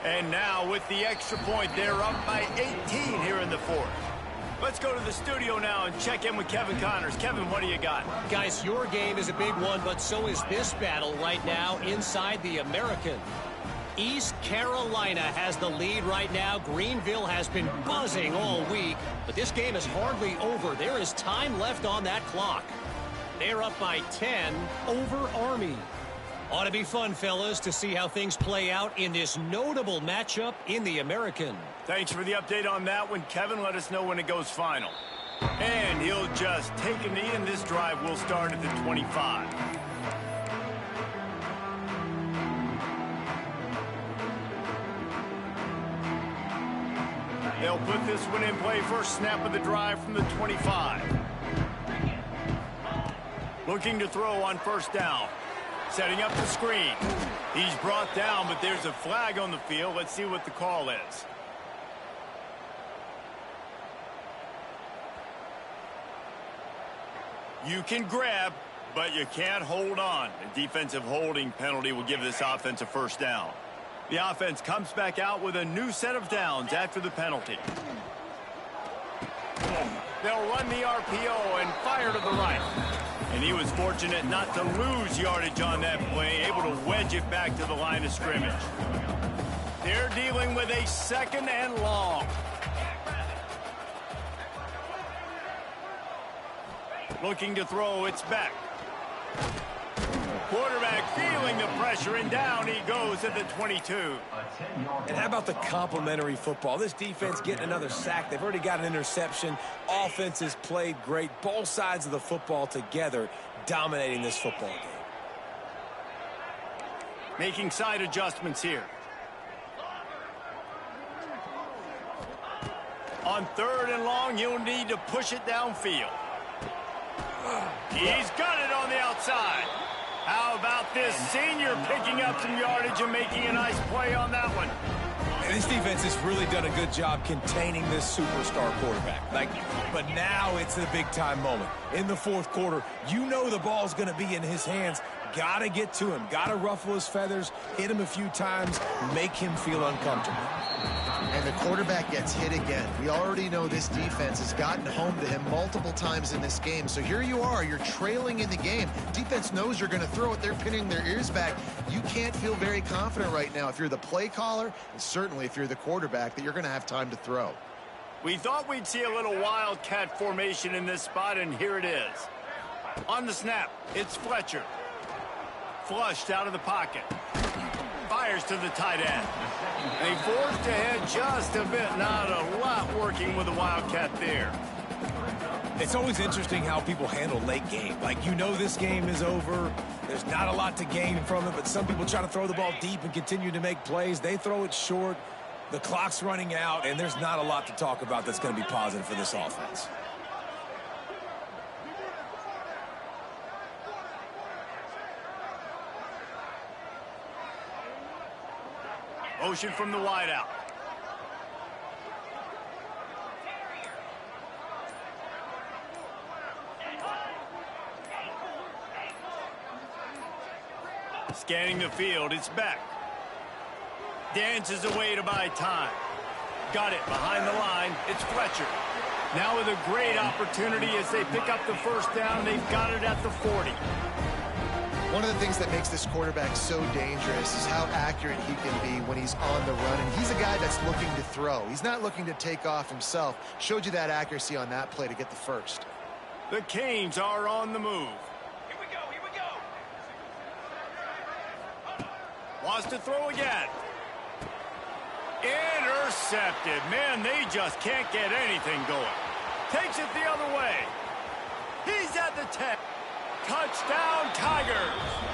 And now with the extra point, they're up by 18 here in the fourth. Let's go to the studio now and check in with Kevin Connors. Kevin, what do you got? Guys, your game is a big one, but so is this battle right now inside the American. East Carolina has the lead right now. Greenville has been buzzing all week, but this game is hardly over. There is time left on that clock. They're up by 10 over Army. Ought to be fun, fellas, to see how things play out in this notable matchup in the American. Thanks for the update on that one, Kevin. Let us know when it goes final. And he'll just take a knee, and this drive will start at the 25. They'll put this one in play. First snap of the drive from the 25. Looking to throw on first down. Setting up the screen. He's brought down, but there's a flag on the field. Let's see what the call is. You can grab, but you can't hold on. A defensive holding penalty will give this offense a first down. The offense comes back out with a new set of downs after the penalty. They'll run the RPO and fire to the right. And he was fortunate not to lose yardage on that play, able to wedge it back to the line of scrimmage. They're dealing with a 2nd and long. Looking to throw, it's back. Quarterback feeling the pressure, and down he goes at the 22. And how about the complimentary football? This defense getting another sack. They've already got an interception. Offense has played great. Both sides of the football together dominating this football game. Making side adjustments here. On 3rd and long, you'll need to push it downfield. He's got it on the outside. How about this senior picking up some yardage and making a nice play on that one? And this defense has really done a good job containing this superstar quarterback. But now it's the big-time moment. In the 4th quarter, you know the ball's going to be in his hands. Got to get to him. Got to ruffle his feathers, hit him a few times, make him feel uncomfortable. And the quarterback gets hit again. We already know this defense has gotten home to him multiple times in this game. So here you are, you're trailing in the game. Defense knows you're going to throw it. They're pinning their ears back. You can't feel very confident right now if you're the play caller, and certainly if you're the quarterback, that you're going to have time to throw. We thought we'd see a little wildcat formation in this spot, and here it is. On the snap, it's Fletcher. Flushed out of the pocket. Fires to the tight end. They forced ahead just a bit. Not a lot working with the Wildcat there. It's always interesting how people handle late game. You know this game is over. There's not a lot to gain from it, but some people try to throw the ball deep and continue to make plays. They throw it short. The clock's running out, and there's not a lot to talk about that's going to be positive for this offense. Motion from the wideout. Scanning the field, it's back. Dances away to buy time. Got it behind the line, it's Fletcher. Now with a great opportunity as they pick up the first down, they've got it at the 40. One of the things that makes this quarterback so dangerous is how accurate he can be when he's on the run. And he's a guy that's looking to throw. He's not looking to take off himself. Showed you that accuracy on that play to get the first. The Canes are on the move. Here we go, here we go. Wants to throw again. Intercepted. Man, they just can't get anything going. Takes it the other way. He's at the 10. Touchdown, Tigers.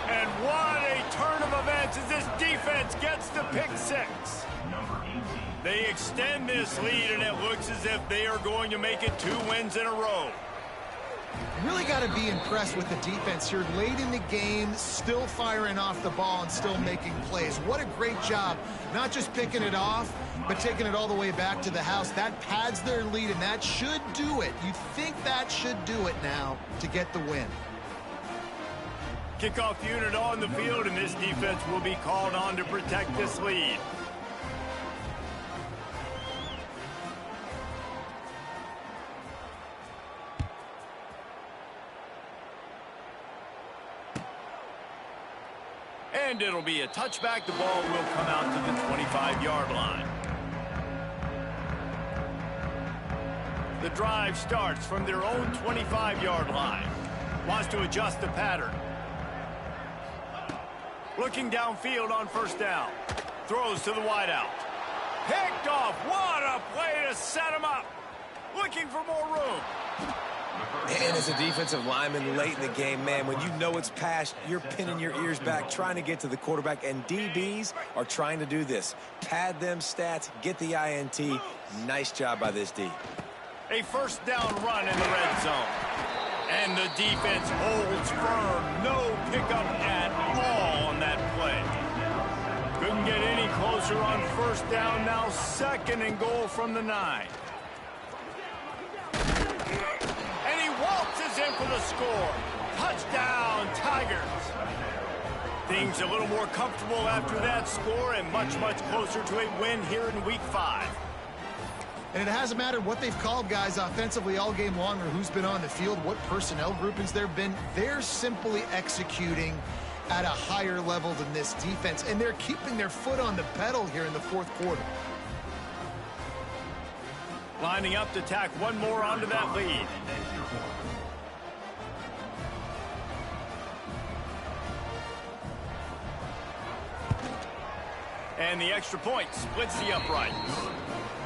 And what a turn of events as this defense gets the pick 6. They extend this lead, and it looks as if they are going to make it 2 wins in a row. Really got to be impressed with the defense here. Late in the game, still firing off the ball and still making plays. What a great job. Not just picking it off, but taking it all the way back to the house. That pads their lead, and that should do it. You think that should do it now to get the win. Kickoff unit on the field, and this defense will be called on to protect this lead. And it'll be a touchback. The ball will come out to the 25-yard line. The drive starts from their own 25-yard line. Wants to adjust the pattern. Looking downfield on first down. Throws to the wideout. Picked off. What a play to set him up. Looking for more room. And as a defensive lineman late in the game, man, when you know it's past, you're pinning your ears back, trying to get to the quarterback, and DBs are trying to do this. Pad them stats, get the INT. Nice job by this D. A first down run in the red zone. And the defense holds firm. No pickup at all on that play. Couldn't get any closer on first down. Now 2nd and goal from the 9. And he waltzes in for the score. Touchdown, Tigers. Things a little more comfortable after that score and much, much closer to a win here in Week 5. And it hasn't mattered what they've called guys offensively all game long or who's been on the field, what personnel groupings there have been. They're simply executing at a higher level than this defense, and they're keeping their foot on the pedal here in the 4th quarter. Lining up to tack one more onto that lead. And the extra point splits the uprights.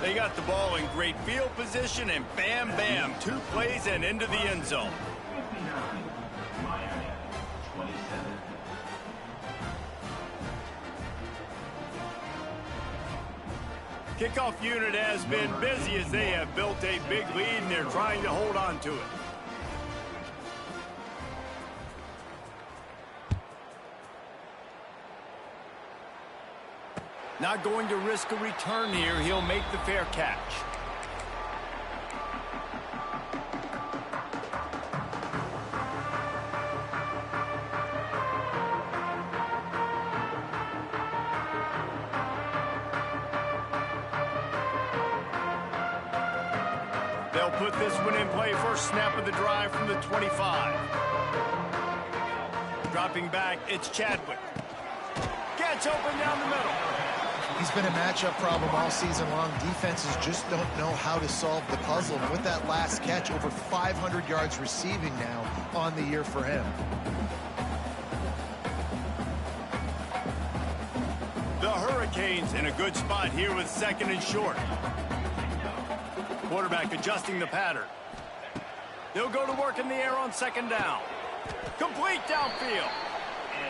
They got the ball in great field position, and bam, bam, 2 plays and into the end zone. 59, Miami, 27. Kickoff unit has been busy as they have built a big lead, and they're trying to hold on to it. Not going to risk a return here. He'll make the fair catch. They'll put this one in play. First snap of the drive from the 25. Dropping back, it's Chadwick. Gets open down the middle. He's been a matchup problem all season long. Defenses just don't know how to solve the puzzle. And with that last catch, over 500 yards receiving now on the year for him. The Hurricanes in a good spot here with 2nd and short. Quarterback adjusting the pattern. They'll go to work in the air on 2nd down. Complete downfield.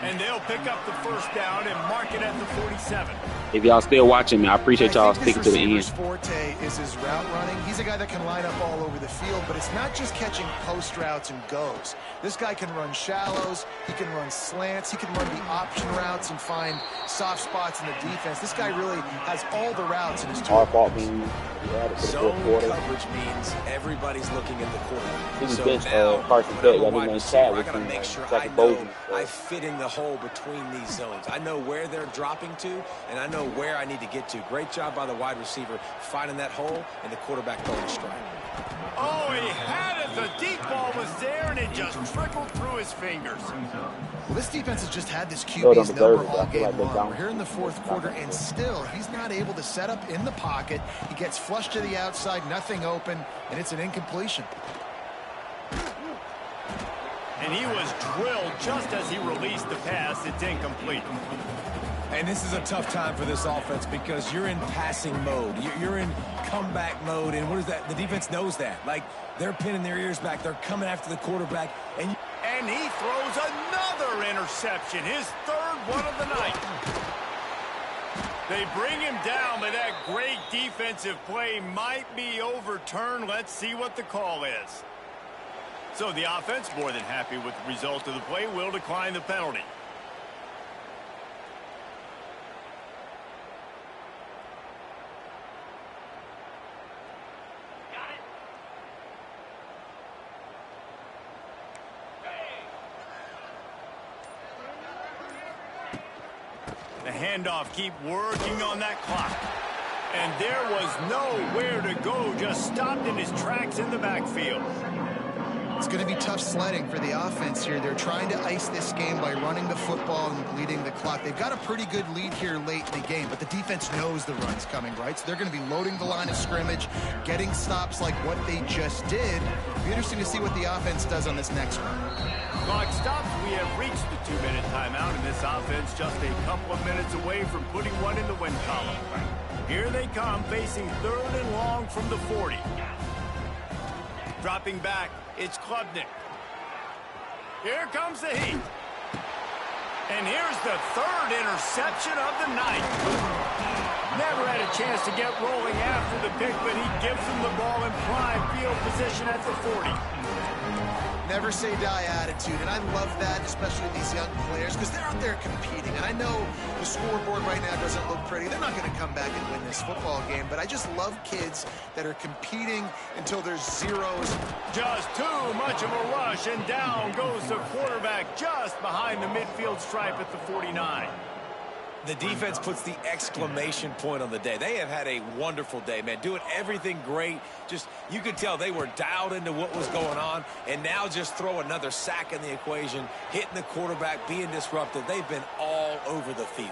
And they'll pick up the first down and mark it at the 47. If y'all still watching me, I appreciate y'all sticking to the end. His forte is his route running. He's a guy that can line up all over the field, but it's not just catching post routes and goes. This guy can run shallows, he can run slants, he can run the option routes and find soft spots in the defense. This guy really has all the routes in his toolbox. Zone coverage means everybody's looking at the quarterback. He So benched, now, Carson when Beck. I'm a I wide think receiver, I Chadwick got to and, make sure Zach I know Bogan. I fit in the hole between these zones. I know where they're dropping to, and I know where I need to get to. Great job by the wide receiver finding that hole, and the quarterback throwing strike. Oh, he had it. The deep ball was there, and it just trickled through his fingers. Well, this defense has just had this Still don't QB's deserve number it. all I feel like game they're long. down. We're here in the 4th quarter, and still he's not able to set up in the pocket. He gets flushed to the outside, nothing open, and it's an incompletion. And he was drilled just as he released the pass. It's incomplete. And this is a tough time for this offense because you're in passing mode. You're in comeback mode, and what is that? The defense knows that. Like, they're pinning their ears back. They're coming after the quarterback, and he throws another interception, his 3rd one of the night. They bring him down, but that great defensive play might be overturned. Let's see what the call is. So the offense, more than happy with the result of the play, will decline the penalty. The handoff, keep working on that clock. And there was nowhere to go, just stopped in his tracks in the backfield. It's going to be tough sledding for the offense here. They're trying to ice this game by running the football and bleeding the clock. They've got a pretty good lead here late in the game, but the defense knows the run's coming, right? So they're going to be loading the line of scrimmage, getting stops like what they just did. It'll be interesting to see what the offense does on this next one. Clock stops. We have reached the 2-minute timeout, and this offense just a couple of minutes away from putting one in the win column. Here they come, facing 3rd and long from the 40. Dropping back, it's Klubnik. Here comes the heat. And here's the 3rd interception of the night. Never had a chance to get rolling after the pick, but he gives them the ball in prime field position at the 40. never say die attitude, and I love that, especially these young players, because they're out there competing. And I know the scoreboard right now doesn't look pretty. They're not going to come back and win this football game, but I just love kids that are competing until there's zeros. Just too much of a rush, and down goes the quarterback just behind the midfield stripe at the 49. The defense puts the exclamation point on the day. They have had a wonderful day, man. Doing everything great. Just, you could tell they were dialed into what was going on. And now just throw another sack in the equation, hitting the quarterback, being disruptive. They've been all over the field.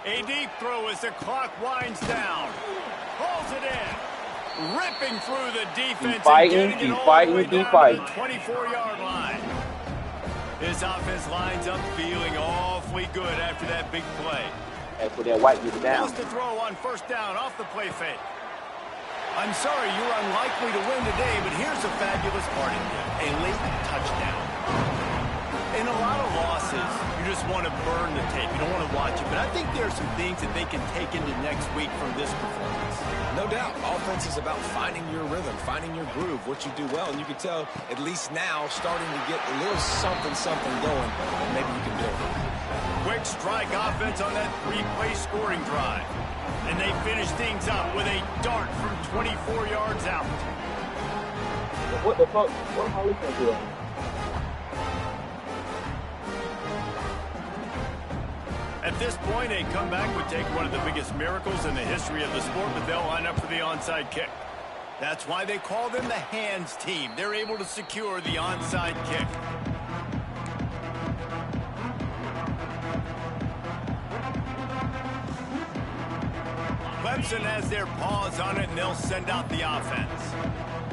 A deep throw as the clock winds down. Pulls it in. Ripping through the defense and getting it all the way down to the 24-yard line. This offense lines up feeling awfully good after that big play. Hey, put that white people down. Lost the throw on first down off the play fake. I'm sorry you're unlikely to win today, but here's a fabulous parting gift. A late touchdown. In a lot of losses, you just want to burn the tape. You don't want to watch it. But I think there are some things that they can take into next week from this performance. No doubt. Offense is about finding your rhythm, finding your groove, what you do well. And you can tell, at least now, starting to get a little something going. And maybe you can do it. Quick strike offense on that 3-play scoring drive. And they finish things up with a dart from 24 yards out. What the fuck? What are we doing? At this point, a comeback would take one of the biggest miracles in the history of the sport, but they'll line up for the onside kick. That's why they call them the hands team. They're able to secure the onside kick. Clemson has their paws on it, and they'll send out the offense.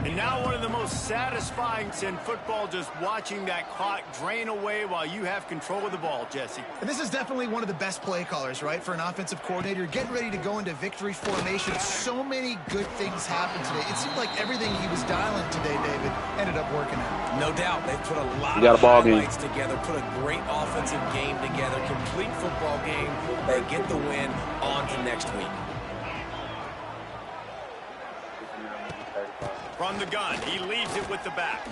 And now one of the most satisfying in football, just watching that clock drain away while you have control of the ball, Jesse. And this is definitely one of the best play callers, right, for an offensive coordinator. Getting ready to go into victory formation. So many good things happened today. It seemed like everything he was dialing today, David, ended up working out. No doubt. They've put a lot of highlights together, put a great offensive game together, complete football game. They get the win on to next week. From the gun, he leaves it with the back.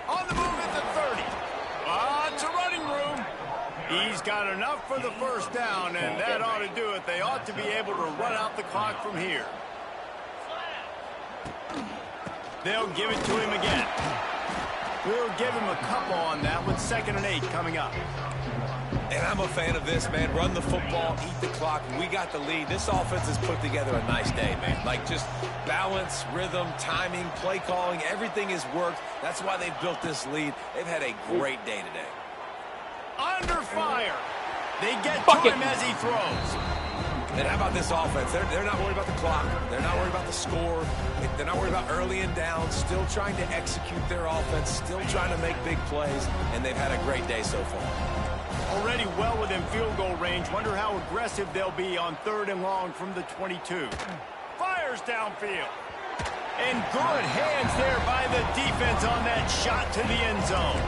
On the move at the 30. Lots of running room. He's got enough for the first down, and that ought to do it. They ought to be able to run out the clock from here. They'll give it to him again. We'll give him a couple on that with 2nd and 8 coming up. And I'm a fan of this, man. Run the football, eat the clock. We got the lead. This offense has put together a nice day, man. Like, just balance, rhythm, timing, play calling, everything has worked. That's why they've built this lead. They've had a great day today. Under fire. They get to him as he throws. And how about this offense? They're not worried about the clock. They're not worried about the score. They're not worried about early and down. Still trying to execute their offense. Still trying to make big plays. And they've had a great day so far. Already well within field goal range. Wonder how aggressive they'll be on 3rd and long from the 22. Fires downfield. And good hands there by the defense on that shot to the end zone.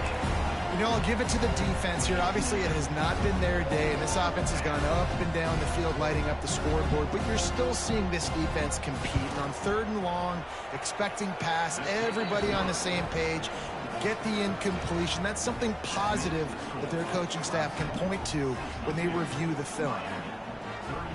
You know, I'll give it to the defense here. Obviously, it has not been their day, and this offense has gone up and down the field, lighting up the scoreboard. But you're still seeing this defense compete. And on 3rd and long, expecting pass, everybody on the same page. Get the incompletion. That's something positive that their coaching staff can point to when they review the film.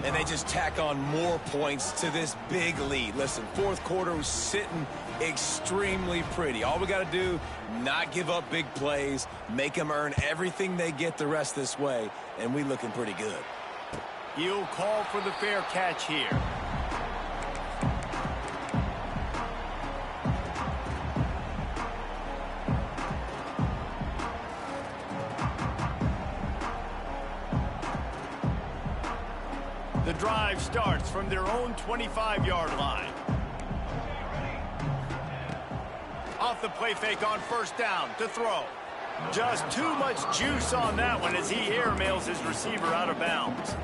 And they just tack on more points to this big lead. Listen, 4th quarter was sitting extremely pretty. All we got to do, not give up big plays, make them earn everything they get the rest this way, and we looking pretty good. He'll call for the fair catch here. The drive starts from their own 25-yard line. Off the play fake on first down to throw. Just too much juice on that one as he airmails his receiver out of bounds.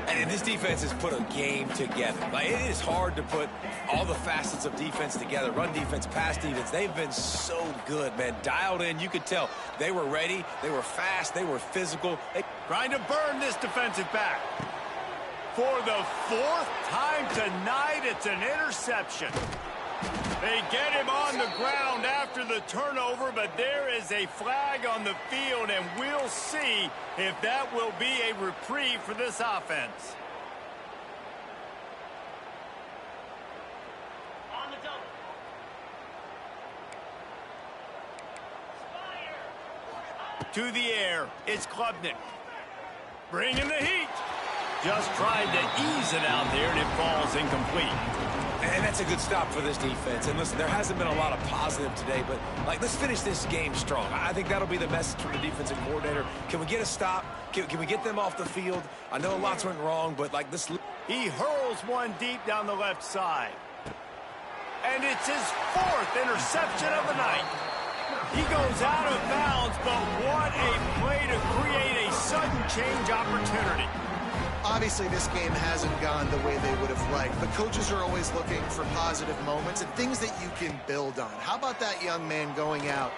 And this defense has put a game together. Like, it is hard to put all the facets of defense together. Run defense, pass defense. They've been so good, man. Dialed in. You could tell they were ready. They were fast. They were physical. Trying to burn this defensive back. For the 4th time tonight, it's an interception. They get him on the ground after the turnover, but there is a flag on the field, and we'll see if that will be a reprieve for this offense. On the double. To the air, it's Klubnik. Bringing the heat. Just tried to ease it out there, and it falls incomplete. And that's a good stop for this defense. And listen, there hasn't been a lot of positive today, but, let's finish this game strong. I think that'll be the message from the defensive coordinator. Can we get a stop? Can we get them off the field? I know lots went wrong, but, this... He hurls one deep down the left side. And it's his 4th interception of the night. He goes out of bounds, but what a play to create a sudden change opportunity. Obviously, this game hasn't gone the way they would have liked, but coaches are always looking for positive moments and things that you can build on. How about that young man going out,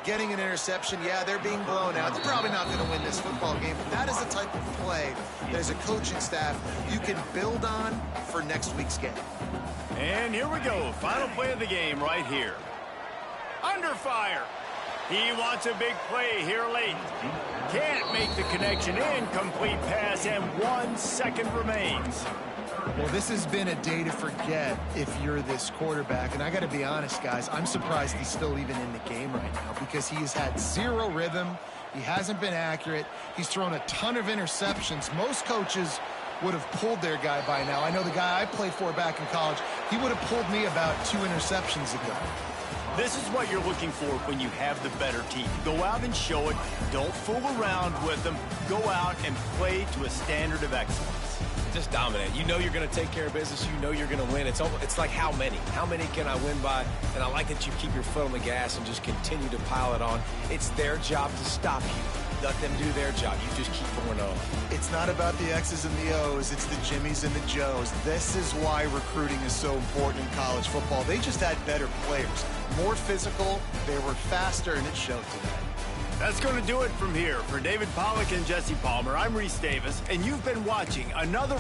getting an interception? Yeah, they're being blown out. They're probably not going to win this football game, but that is the type of play that as a coaching staff you can build on for next week's game. And here we go. Final play of the game right here. Under fire. He wants a big play here late. Can't make the connection. Incomplete pass, and 1 second remains. Well, this has been a day to forget if you're this quarterback. And I got to be honest, guys, I'm surprised he's still even in the game right now because he has had zero rhythm. He hasn't been accurate. He's thrown a ton of interceptions. Most coaches would have pulled their guy by now. I know the guy I played for back in college, he would have pulled me about 2 interceptions ago. This is what you're looking for when you have the better team. Go out and show it. Don't fool around with them. Go out and play to a standard of excellence. Just dominate. You know you're going to take care of business. You know you're going to win. It's like how many? How many can I win by? And I like that you keep your foot on the gas and just continue to pile it on. It's their job to stop you. Let them do their job. You just keep going on. It's not about the X's and the O's. It's the Jimmies and the Joes. This is why recruiting is so important in college football. They just had better players, more physical, they were faster, and it showed today. That's going to do it from here. For David Pollack and Jesse Palmer, I'm Reese Davis, and you've been watching another